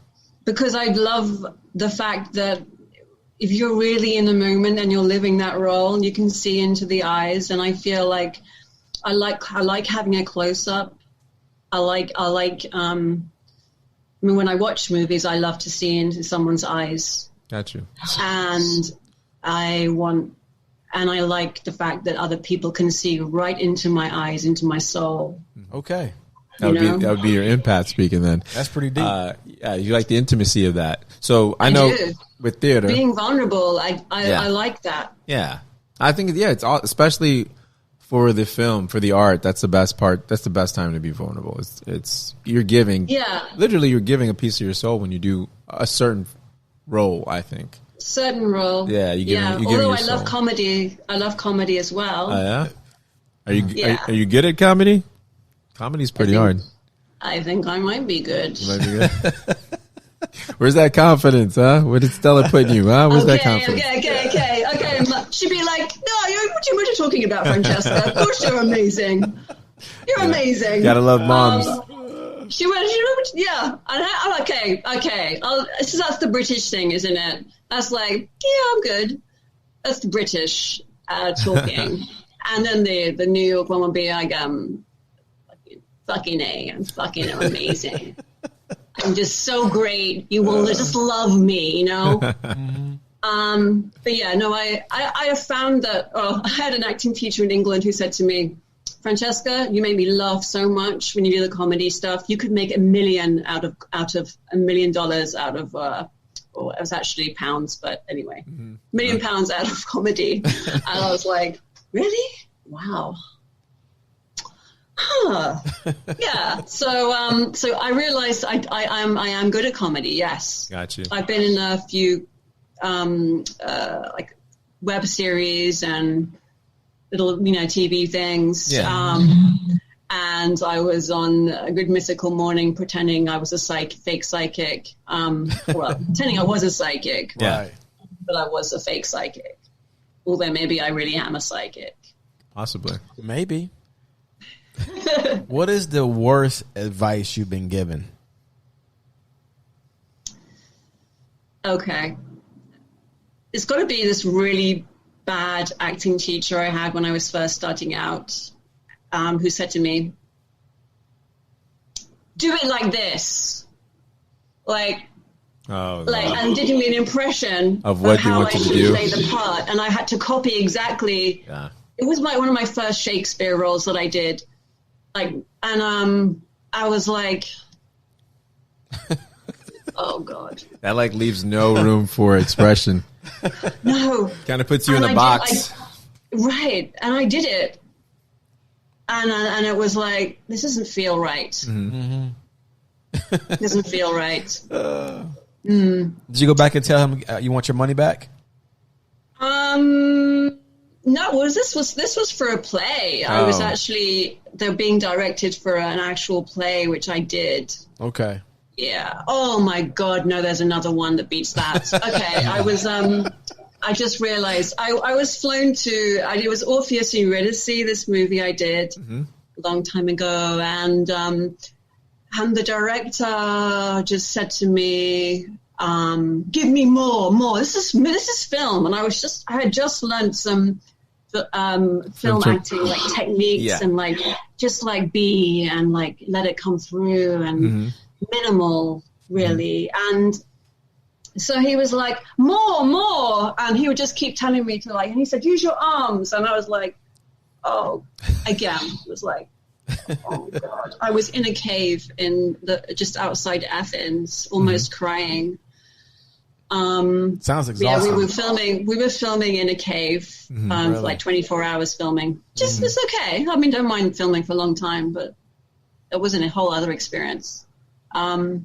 Because I love the fact that if you're really in the moment and you're living that role, you can see into the eyes, and I feel like I like having a close up. I like. When I watch movies, I love to see into someone's eyes. Got you. And I like the fact that other people can see right into my eyes, into my soul. Okay. That would be your empath speaking then. That's pretty deep. You like the intimacy of that. So I know with theater, being vulnerable, I like that. Yeah. I think, it's all, especially for the film, for the art, that's the best part. That's the best time to be vulnerable. It's you're giving, literally you're giving a piece of your soul when you do a certain role, I think. Certain role. Yeah. Although I love comedy. I love comedy as well. Oh, yeah? Are you good at comedy? Comedy's pretty hard. I think I might be good. You might be good. Where's that confidence, huh? Where did Stella put you, huh? Where's that confidence? Okay. She'd be like, no, what are you talking about, Francesca? Of course you're amazing. You're amazing. Gotta love moms. She went, I'm okay. So that's the British thing, isn't it? That's like, I'm good. That's the British talking. And then the New York one would be like, fucking A, I'm fucking amazing. I'm just so great. You will just love me, But I have found that, I had an acting teacher in England who said to me, Francesca, you made me laugh so much when you do the comedy stuff. You could make $1 million out of $1 million out of, it was actually pounds, but anyway, £1 million out of comedy. And I was like, really? Wow. Huh. Yeah. So I realized I am good at comedy. Yes. Got you. I've been in a few like web series and little, TV things. Yeah. And I was on A Good Mythical Morning pretending I was a fake psychic. Pretending I was a psychic. Yeah. Right. But I was a fake psychic. Although maybe I really am a psychic. Possibly. Maybe. What is the worst advice you've been given? Okay. It's got to be this really bad acting teacher I had when I was first starting out, who said to me, do it like this. And did me an impression of what you how wanted I to should do. play the part. And I had to copy exactly. Yeah. It was one of my first Shakespeare roles that I did. I was like, oh God. That leaves no room for expression. No. Kind of puts you in a box. Right. And I did it. And it was like, this doesn't feel right. Mm-hmm. Doesn't feel right. Did you go back and tell him you want your money back? No, this was for a play. I was actually, they're being directed for an actual play, which I did. Okay. Yeah. Oh my God. No, there's another one that beats that. Okay. I just realized I was flown to, it was Orpheus and Eurydice, this movie I did a long time ago. And the director just said to me, give me more. This is film. And I had just learned some film acting techniques and just be and let it come through and minimal really. And so he was like, more. And he would just keep telling me to and he said, use your arms. And I was like, oh, again, it was like, oh God. I was in a cave just outside Athens, almost crying. Sounds exhausting. Yeah, we were filming in a cave, really? 24 hours filming. Just, it's okay. I mean, don't mind filming for a long time, but it wasn't a whole other experience. I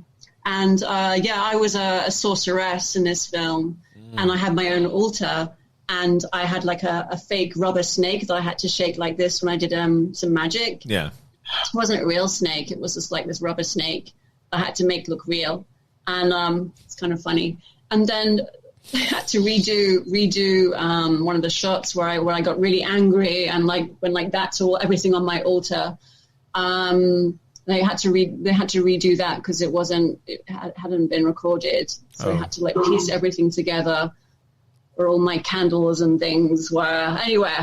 was a sorceress in this film, and I had my own altar, and I had a fake rubber snake that I had to shake like this when I did some magic. Yeah. It wasn't a real snake. It was just this rubber snake I had to make look real. And it's kind of funny. And then I had to redo one of the shots where I got really angry and when that's all everything on my altar. They had to redo that because it hadn't been recorded. So I had to piece everything together for all my candles and things were anyway.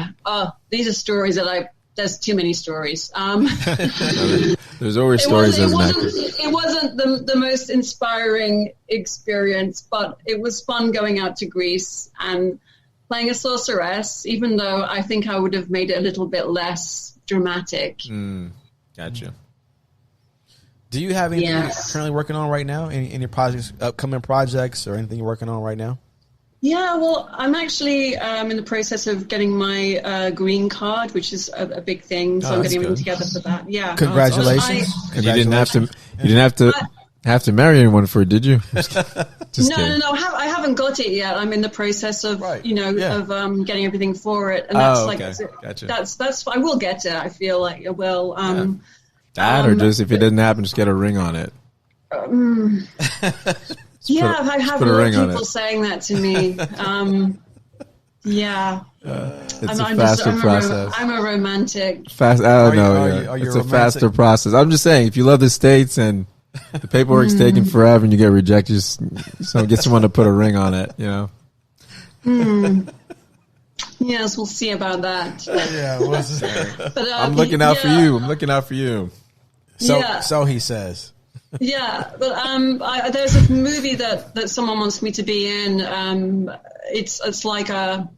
These are stories that there's too many stories. There's always stories as an actor. It wasn't the most inspiring experience, but it was fun going out to Greece and playing a sorceress, even though I think I would have made it a little bit less dramatic. Gotcha. Do you have anything you're currently working on right now? Any projects, upcoming projects, or anything you're working on right now? Yeah, well, I'm actually in the process of getting my green card, which is a big thing. So I'm getting everything together for that. Yeah. Congratulations. You didn't have to marry anyone for it, did you? Just No. I haven't got it yet. I'm in the process of, of getting everything for it. And that's Gotcha. That's I will get it. I feel like I will. That or just if it didn't happen, just get a ring on it. I have a lot of people saying that to me. It's a faster process. I'm a romantic. I don't know. It's a faster process. I'm just saying, if you love the States and the paperwork's taking forever and you get rejected, just get someone to put a ring on it, Yes, we'll see about that. But, I'm looking out for you. I'm looking out for you. So he says. Yeah, but there's a movie that someone wants me to be in. It's like a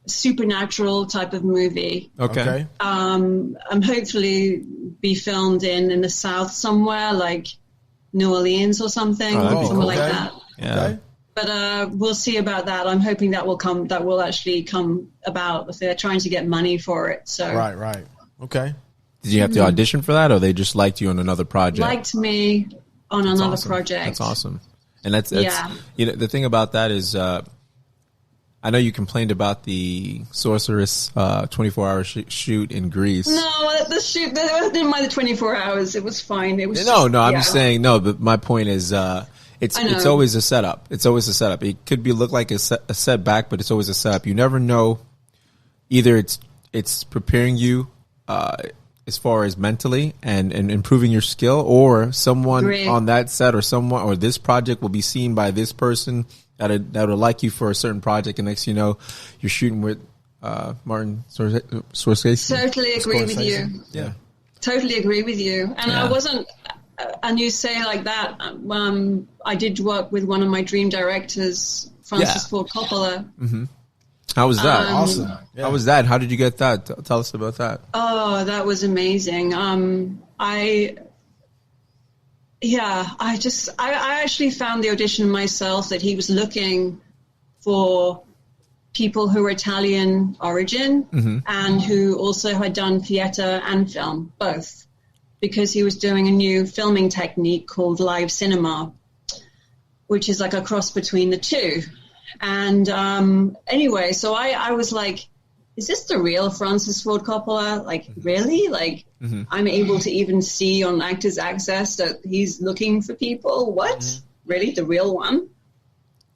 supernatural type of movie. Okay. I'm hopefully be filmed in the South somewhere, like New Orleans or something, somewhere like that. Yeah. Okay. But we'll see about that. I'm hoping that will actually come about. They're trying to get money for it. So right. Okay. Did you have to audition for that, or they just liked you on another project? Liked me on another project. That's awesome. And that's the thing about that is, I know you complained about the Sorceress 24-hour shoot in Greece. No, the shoot, didn't mind the 24 hours. It was fine. It was I'm just saying, but my point is, it's always a setup. It's always a setup. It could look like a setback, but it's always a setup. You never know. Either it's preparing you as far as mentally and improving your skill, or someone on that set or this project will be seen by this person that'll like you for a certain project, and next you know, you're shooting with Martin Scorsese. Totally agree with you. Yeah, totally agree with you. And I wasn't. And you say like that. I did work with one of my dream directors, Francis Ford Coppola. Mm-hmm. How was that? Awesome. Yeah. How was that? How did you get that? Tell us about that. Oh, that was amazing. I actually found the audition myself, that he was looking for people who were Italian origin and who also had done theater and film, both, because he was doing a new filming technique called live cinema, which is like a cross between the two. And anyway, so I was like, is this the real Francis Ford Coppola? Like, really? Like, I'm able to even see on Actors Access that he's looking for people? What? Really? The real one?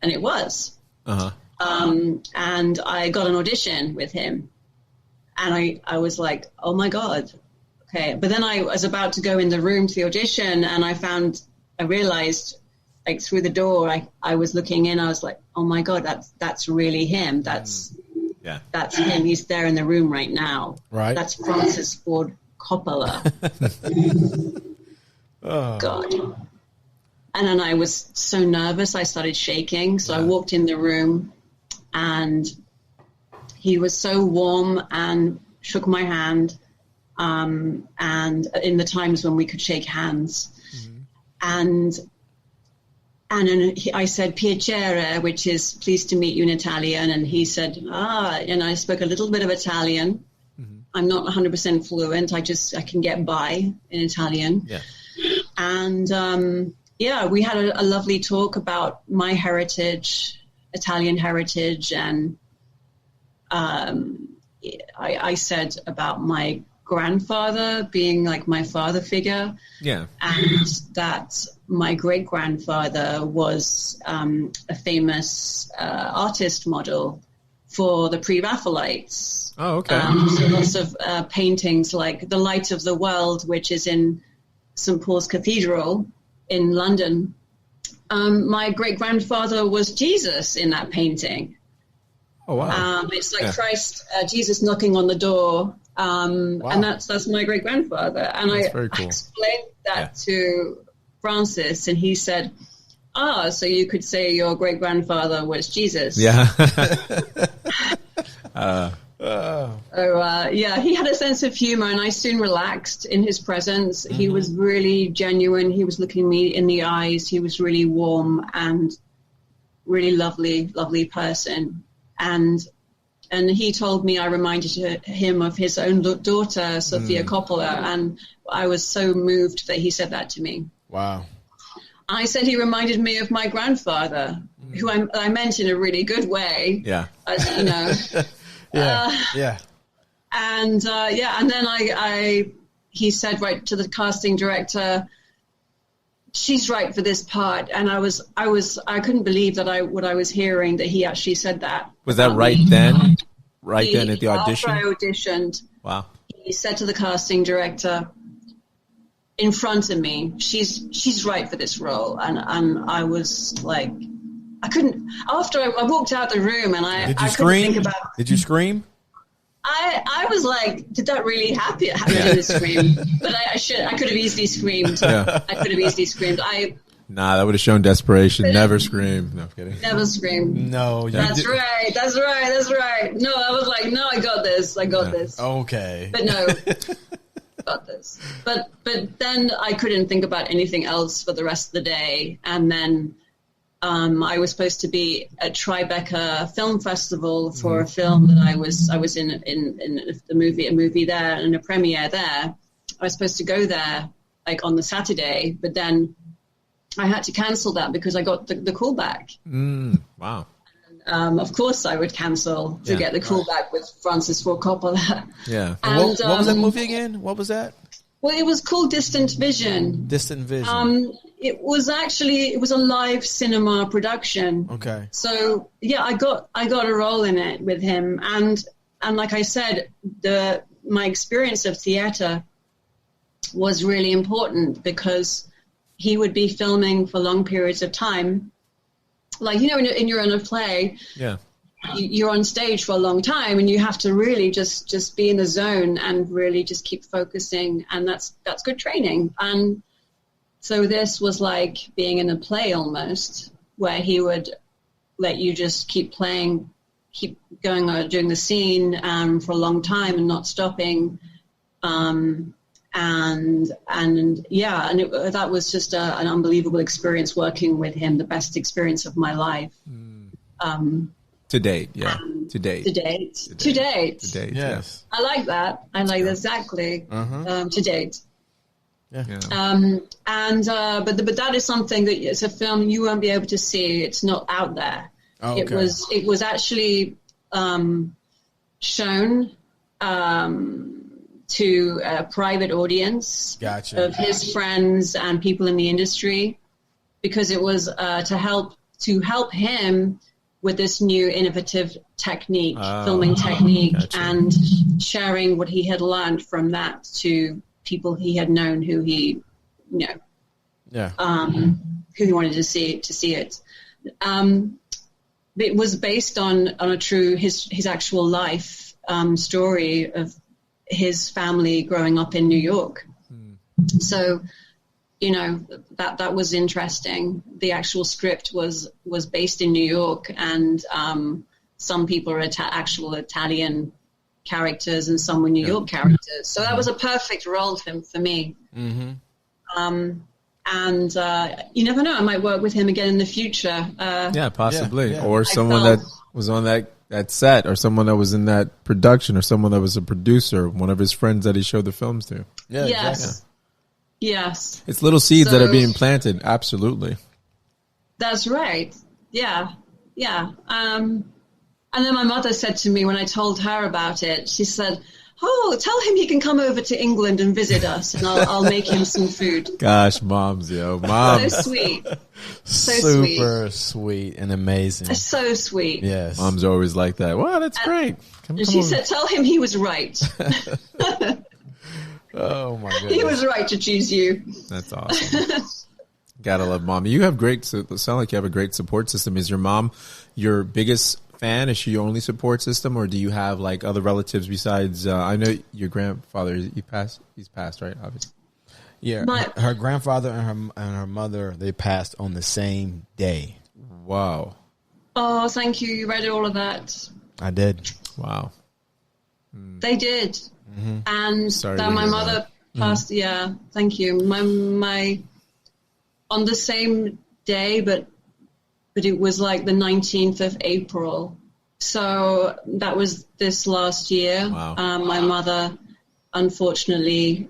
And it was. And I got an audition with him. And I was like, oh, my God. Okay. But then I was about to go in the room to the audition, and I realized, like, through the door, I was looking in. I was like, oh, my God, that's really him. That's him. He's there in the room right now. Right. That's Francis Ford Coppola. Oh. God. And then I was so nervous, I started shaking. So I walked in the room, and he was so warm and shook my hand. And in the times when we could shake hands. And then I said piacere, which is pleased to meet you in Italian. And he said, and I spoke a little bit of Italian. I'm not 100% fluent. I can get by in Italian. Yeah. And we had a lovely talk about my heritage, Italian heritage. And I said about my grandfather being like my father figure. Yeah. And that my great-grandfather was a famous artist model for the Pre-Raphaelites. Oh, okay. So lots of paintings like The Light of the World, which is in St. Paul's Cathedral in London. My great-grandfather was Jesus in that painting. Oh, wow. It's like Christ, Jesus knocking on the door. And that's my great-grandfather. And I explained that to Francis, and he said, so you could say your great-grandfather was Jesus. Yeah. He had a sense of humor, and I soon relaxed in his presence. He was really genuine. He was looking me in the eyes. He was really warm and really lovely, lovely person. And he told me I reminded him of his own daughter, Sofia Coppola, and I was so moved that he said that to me. Wow. I said he reminded me of my grandfather, who I meant in a really good way. Yeah. As you know. And then he said right to the casting director, she's right for this part. And I couldn't believe that what I was hearing, that he actually said that. Was that right then? Right then at the audition? After I auditioned. Wow. He said to the casting director in front of me, she's right for this role. And I was like, I couldn't, after I walked out the room and I couldn't think about it. Did you scream? I was like, did that really happen to scream? But I could have easily screamed. Yeah. I could have easily screamed. Nah, that would have shown desperation. Never scream. No, I'm kidding. Never scream. No. That's right. No, I was like, no, I got this. Okay. But no, got this. But then I couldn't think about anything else for the rest of the day. And then I was supposed to be at Tribeca Film Festival for a film that I was in a movie there, and a premiere there. I was supposed to go there like on the Saturday, but then I had to cancel that because I got the call back. Wow. Of course, I would cancel to get the call back with Francis Ford Coppola. Yeah. And what was that movie again? What was that? Well, it was called Distant Vision. Distant Vision. It was a live cinema production. Okay. So yeah, I got a role in it with him, and like I said, my experience of theater was really important because he would be filming for long periods of time. Like, you know, when you're in a play, you're on stage for a long time, and you have to really just be in the zone and really just keep focusing, and that's good training. And so this was like being in a play almost, where he would let you just keep playing, keep going doing the scene for a long time and not stopping. That was just an unbelievable experience working with him, the best experience of my life. To date, yeah. To date. Yes. I like that. I like that exactly. To date. Yeah. But that is something that it's a film you won't be able to see. It's not out there. Oh, okay. It was actually shown to a private audience of his friends and people in the industry, because it was to help him with this new innovative technique, filming technique, and sharing what he had learned from that to people he had known who he, who he wanted to see it. It was based on a true his actual life story of his family growing up in New York. So, you know, that was interesting. The actual script was based in New York, and some people are actual Italian characters and some were New York characters. So that was a perfect role for me. And you never know, I might work with him again in the future. Possibly. Or someone that was on that set, or someone that was in that production, or someone that was a producer, one of his friends that he showed the films to. Yes. It's little seeds that are being planted. Absolutely. That's right. Yeah. And then my mother said to me when I told her about it, she said, "Oh, tell him he can come over to England and visit us, and I'll make him some food." Gosh, moms. So sweet. Super sweet and amazing. So sweet. Yes. Moms are always like that. Wow, that's great. Come she over. said, "Tell him he was right." Oh my goodness. He was right to choose you. That's awesome. Gotta love mom. You have sound like you have a great support system. Is your mom your biggest fan? Is she your only support system, or do you have like other relatives besides? I know your grandfather. He's passed, right? Obviously. Yeah, her grandfather and her mother, they passed on the same day. Wow. Oh, thank you. You read all of that. I did. Wow. They did. And Sorry then to my hear mother that. passed. Yeah, thank you. My on the same day, but it was like the 19th of April. So that was this last year. Wow. My mother, unfortunately,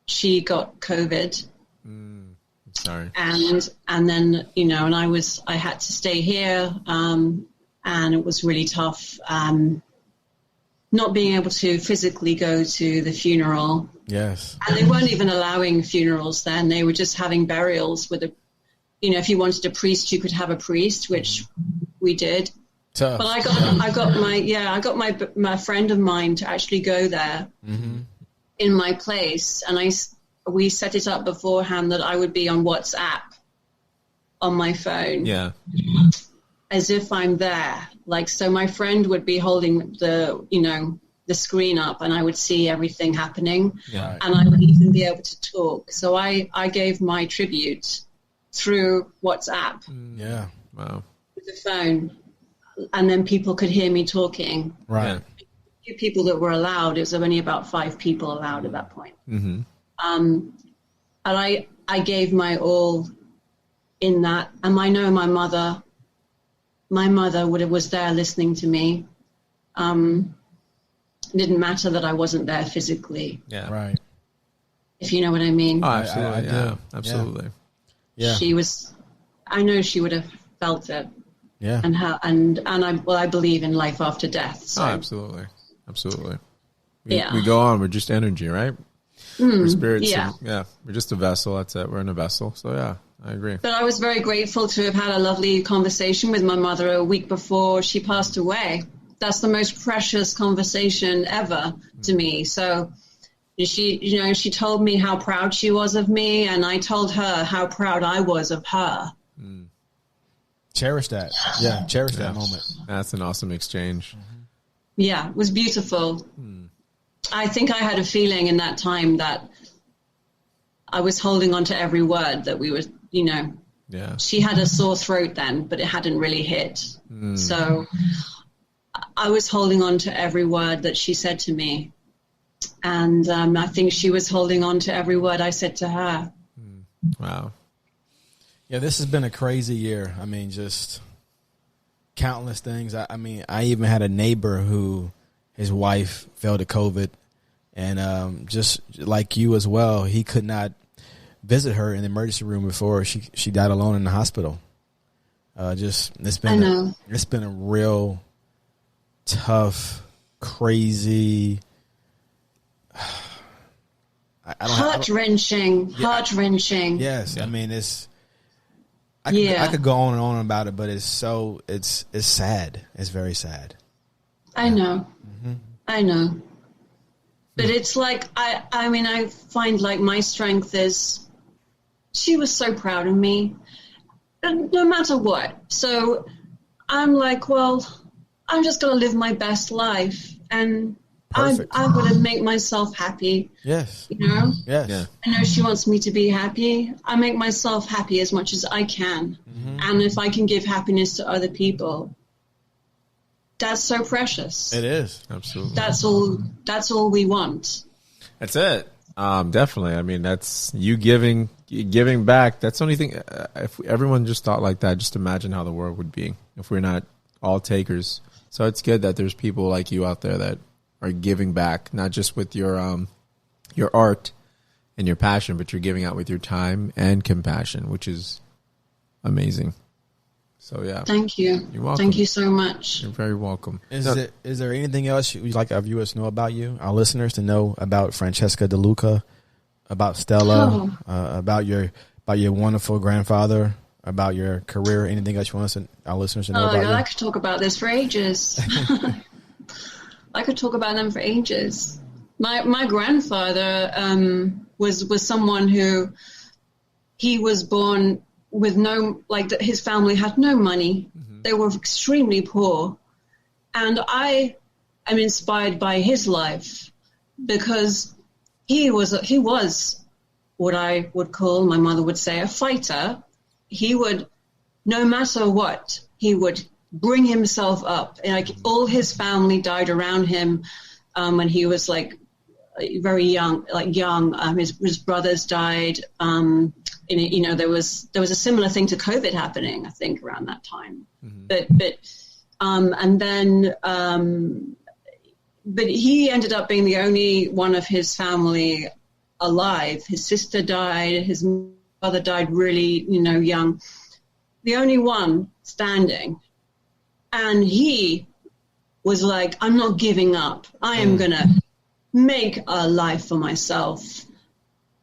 she got COVID. Sorry. And then, you know, and I had to stay here, and it was really tough. Not being able to physically go to the funeral. Yes. And they weren't even allowing funerals then. They were just having burials with if you wanted a priest, you could have a priest, which we did. Tough. But I got my friend of mine to actually go there in my place. And we set it up beforehand that I would be on WhatsApp on my phone. Yeah. As if I'm there. Like, so my friend would be holding the screen up, and I would see everything happening, and I would even be able to talk. So I gave my tribute through WhatsApp. Yeah. Wow. With the phone, and then people could hear me talking. Right. A few people that were allowed. It was only about 5 people allowed at that point. And I gave my all in that, and I know my mother was there listening to me. It didn't matter that I wasn't there physically. Yeah. Right. If you know what I mean. Oh, absolutely. I do. Absolutely. Yeah. I know she would have felt it. Yeah. And I believe in life after death. So. Oh, absolutely. Absolutely. We go on. We're just energy, right? We're spirits. Yeah. We're just a vessel. That's it. We're in a vessel. So yeah, I agree. But I was very grateful to have had a lovely conversation with my mother a week before she passed away. That's the most precious conversation ever to me. So she told me how proud she was of me, and I told her how proud I was of her. Cherish that. Yeah, cherish that moment. That's an awesome exchange. Yeah, it was beautiful. I think I had a feeling in that time that I was holding on to every word that we were, Yeah. She had a sore throat then, but it hadn't really hit. So I was holding on to every word that she said to me. And I think she was holding on to every word I said to her. Wow. Yeah, this has been a crazy year. I mean, just countless things. I even had a neighbor who his wife fell to COVID, and just like you as well, he could not visit her in the emergency room before she died alone in the hospital. It's been a real tough, crazy, heart-wrenching. Yes, I mean I could go on and on about it, but it's sad. It's very sad. I know. I know. But it's like, I find like my strength is, she was so proud of me, no matter what. So I'm like, well, I'm just going to live my best life. And I'm going to make myself happy. Yes. Yes. Yeah. I know she wants me to be happy. I make myself happy as much as I can. And if I can give happiness to other people, that's so precious. It is. Absolutely. That's all we want. That's it. Definitely. I mean, that's you giving back. That's the only thing. If everyone just thought like that, just imagine how the world would be if we're not all takers. So it's good that there's people like you out there that are giving back, not just with your art and your passion, but you're giving out with your time and compassion, which is amazing. So yeah. Thank you. You're welcome. Thank you so much. You're very welcome. Is there anything else you'd like our viewers to know about you, our listeners to know about Francesca De Luca, about Stella, about your wonderful grandfather, about your career? Anything else you want our listeners to know about you? I could talk about this for ages. I could talk about them for ages. My grandfather was someone who, he was born with his family had no money. They were extremely poor. And I am inspired by his life because he was what I would call, my mother would say, a fighter. He would, no matter what, he would bring himself up. Like all his family died around him when he was very young. His brothers died. There was a similar thing to COVID happening, I think, around that time. But he ended up being the only one of his family alive. His sister died. His mother died really, young. The only one standing. And he was like, I'm not giving up. I am going to make a life for myself.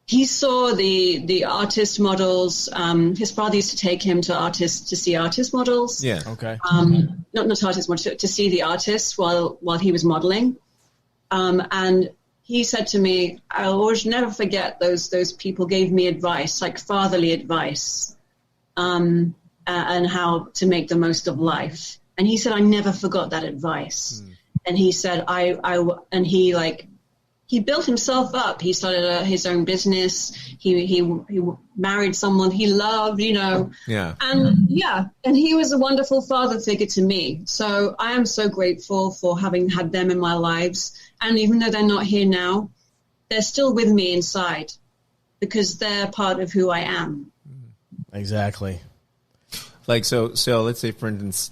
He saw the artist models. His father used to take him to see artist models. Yeah. Okay. Not artist models, to see the artists while he was modeling. And he said to me, I'll always never forget those people gave me advice, like fatherly advice, and how to make the most of life. And he said, I never forgot that advice. And he said, he built himself up. He started his own business. He married someone he loved, Yeah. And he was a wonderful father figure to me. So I am so grateful for having had them in my lives. And even though they're not here now, they're still with me inside because they're part of who I am. Exactly. So let's say, for instance,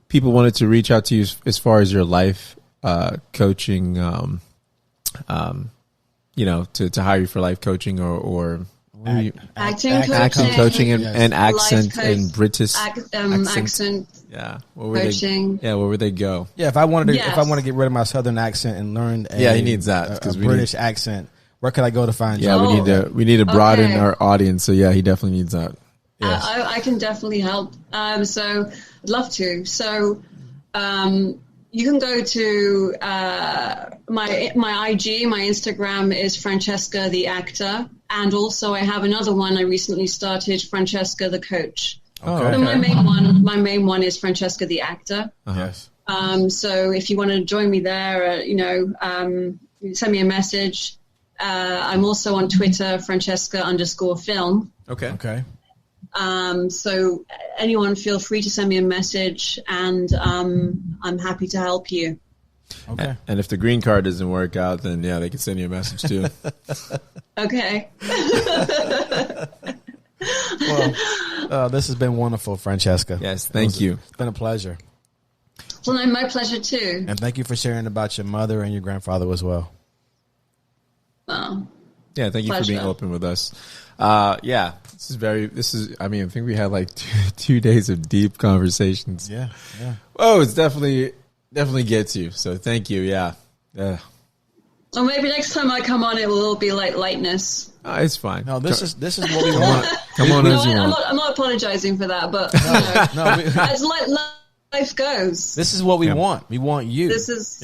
people wanted to reach out to you as far as your life coaching, to hire you for life coaching or Acting coaching and, yes. and accent coach, and British accent. Yeah, coaching. Where would they go? Yeah, if I wanted to get rid of my southern accent and learn he needs that because British accent, where could I go to find you? Yeah, we need to broaden our audience. So yeah, he definitely needs that. Yes. I can definitely help. So I'd love to. So you can go to my IG, my Instagram is Francesca the Actor, and also I have another one I recently started, Francesca the Coach. Okay. So my main one is Francesca the Actor. Yes. So if you want to join me there, send me a message. I'm also on Twitter, Francesca_film. Okay. So anyone feel free to send me a message, and I'm happy to help you. Okay. And if the green card doesn't work out, then they can send you a message too. Okay. Well, this has been wonderful, Francesca. Yes, thank you. It's been a pleasure. Well, my pleasure too. And thank you for sharing about your mother and your grandfather as well. Oh. Yeah, thank you for being open with us. I think we had like 2 days of deep conversations. Yeah. Oh, it's definitely gets you. So thank you. Yeah. Or maybe next time I come on, it will all be like lightness. Oh, it's fine. No, this is what we want. Come on as you want. I'm not apologizing for that, but as life goes. This is what we want. We want you. This is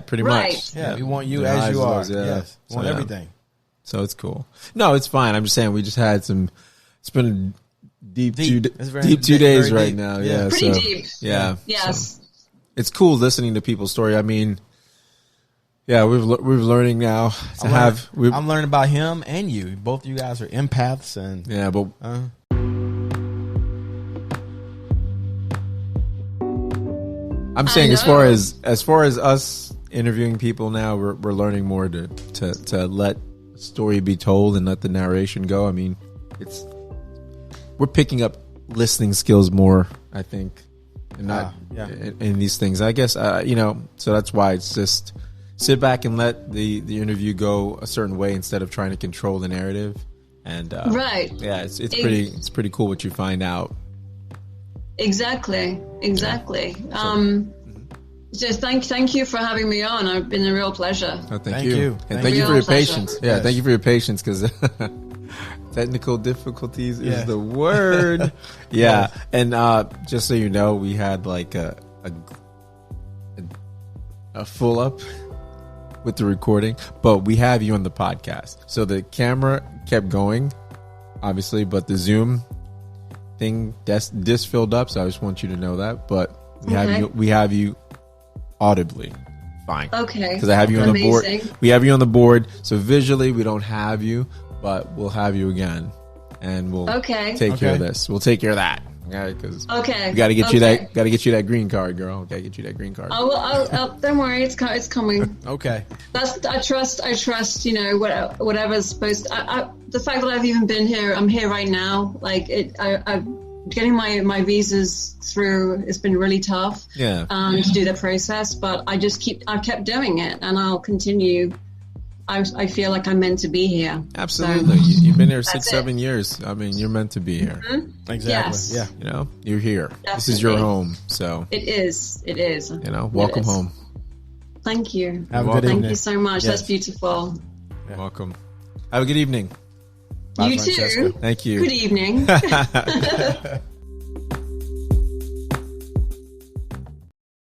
pretty right. much. Yeah, we want you as you are. Yes, we want So, everything. So it's cool. No, it's fine. I'm just saying we just had some. It's been a deep 2 days right deep. now. Yeah. Pretty deep. Yeah. Yes. So it's cool listening to people's story. I mean, yeah, we're learning now to I'm learning about him and you. Both you guys are empaths, and but. I'm saying as far as us interviewing people now, we're learning more to let a story be told and let the narration go. I mean, we're picking up listening skills more, I think, and not in these things. I guess so that's why it's just sit back and let the interview go a certain way instead of trying to control the narrative. And right, yeah, it's pretty cool what you find out. Exactly. Just thank you for having me on. It's been a real pleasure. Oh, thank you. And thank you for your patience. Yeah, thank you for your patience because technical difficulties is the word. Yeah. And just so you know, we had like a full up with the recording, but we have you on the podcast. So the camera kept going, obviously, but the Zoom thing this filled up, so I just want you to know that. But we have you audibly fine. Okay. Because I have you on the board. We have you on the board, so visually we don't have you, but we'll have you again, and we'll take care of this. We'll take care of that. Okay, because we got to get you that green card, girl. Got to get you that green card. I'll don't worry, it's coming. Okay. I trust. Whatever's supposed. The fact that I've even been here, I'm here right now. Like getting my visas through. It's been really tough. Yeah. To do the process, but I've kept doing it, and I'll continue. I feel like I'm meant to be here. Absolutely. So, you've been here 6-7 years. I mean, you're meant to be here. Mm-hmm. Exactly. Yes. Yeah. You're here. Definitely. This is your home. So it is. Welcome home. Thank you. Have a good evening. Thank you so much. Yes. That's beautiful. Yeah. Welcome. Have a good evening. Bye, You Francesca. too. Thank you. Good evening.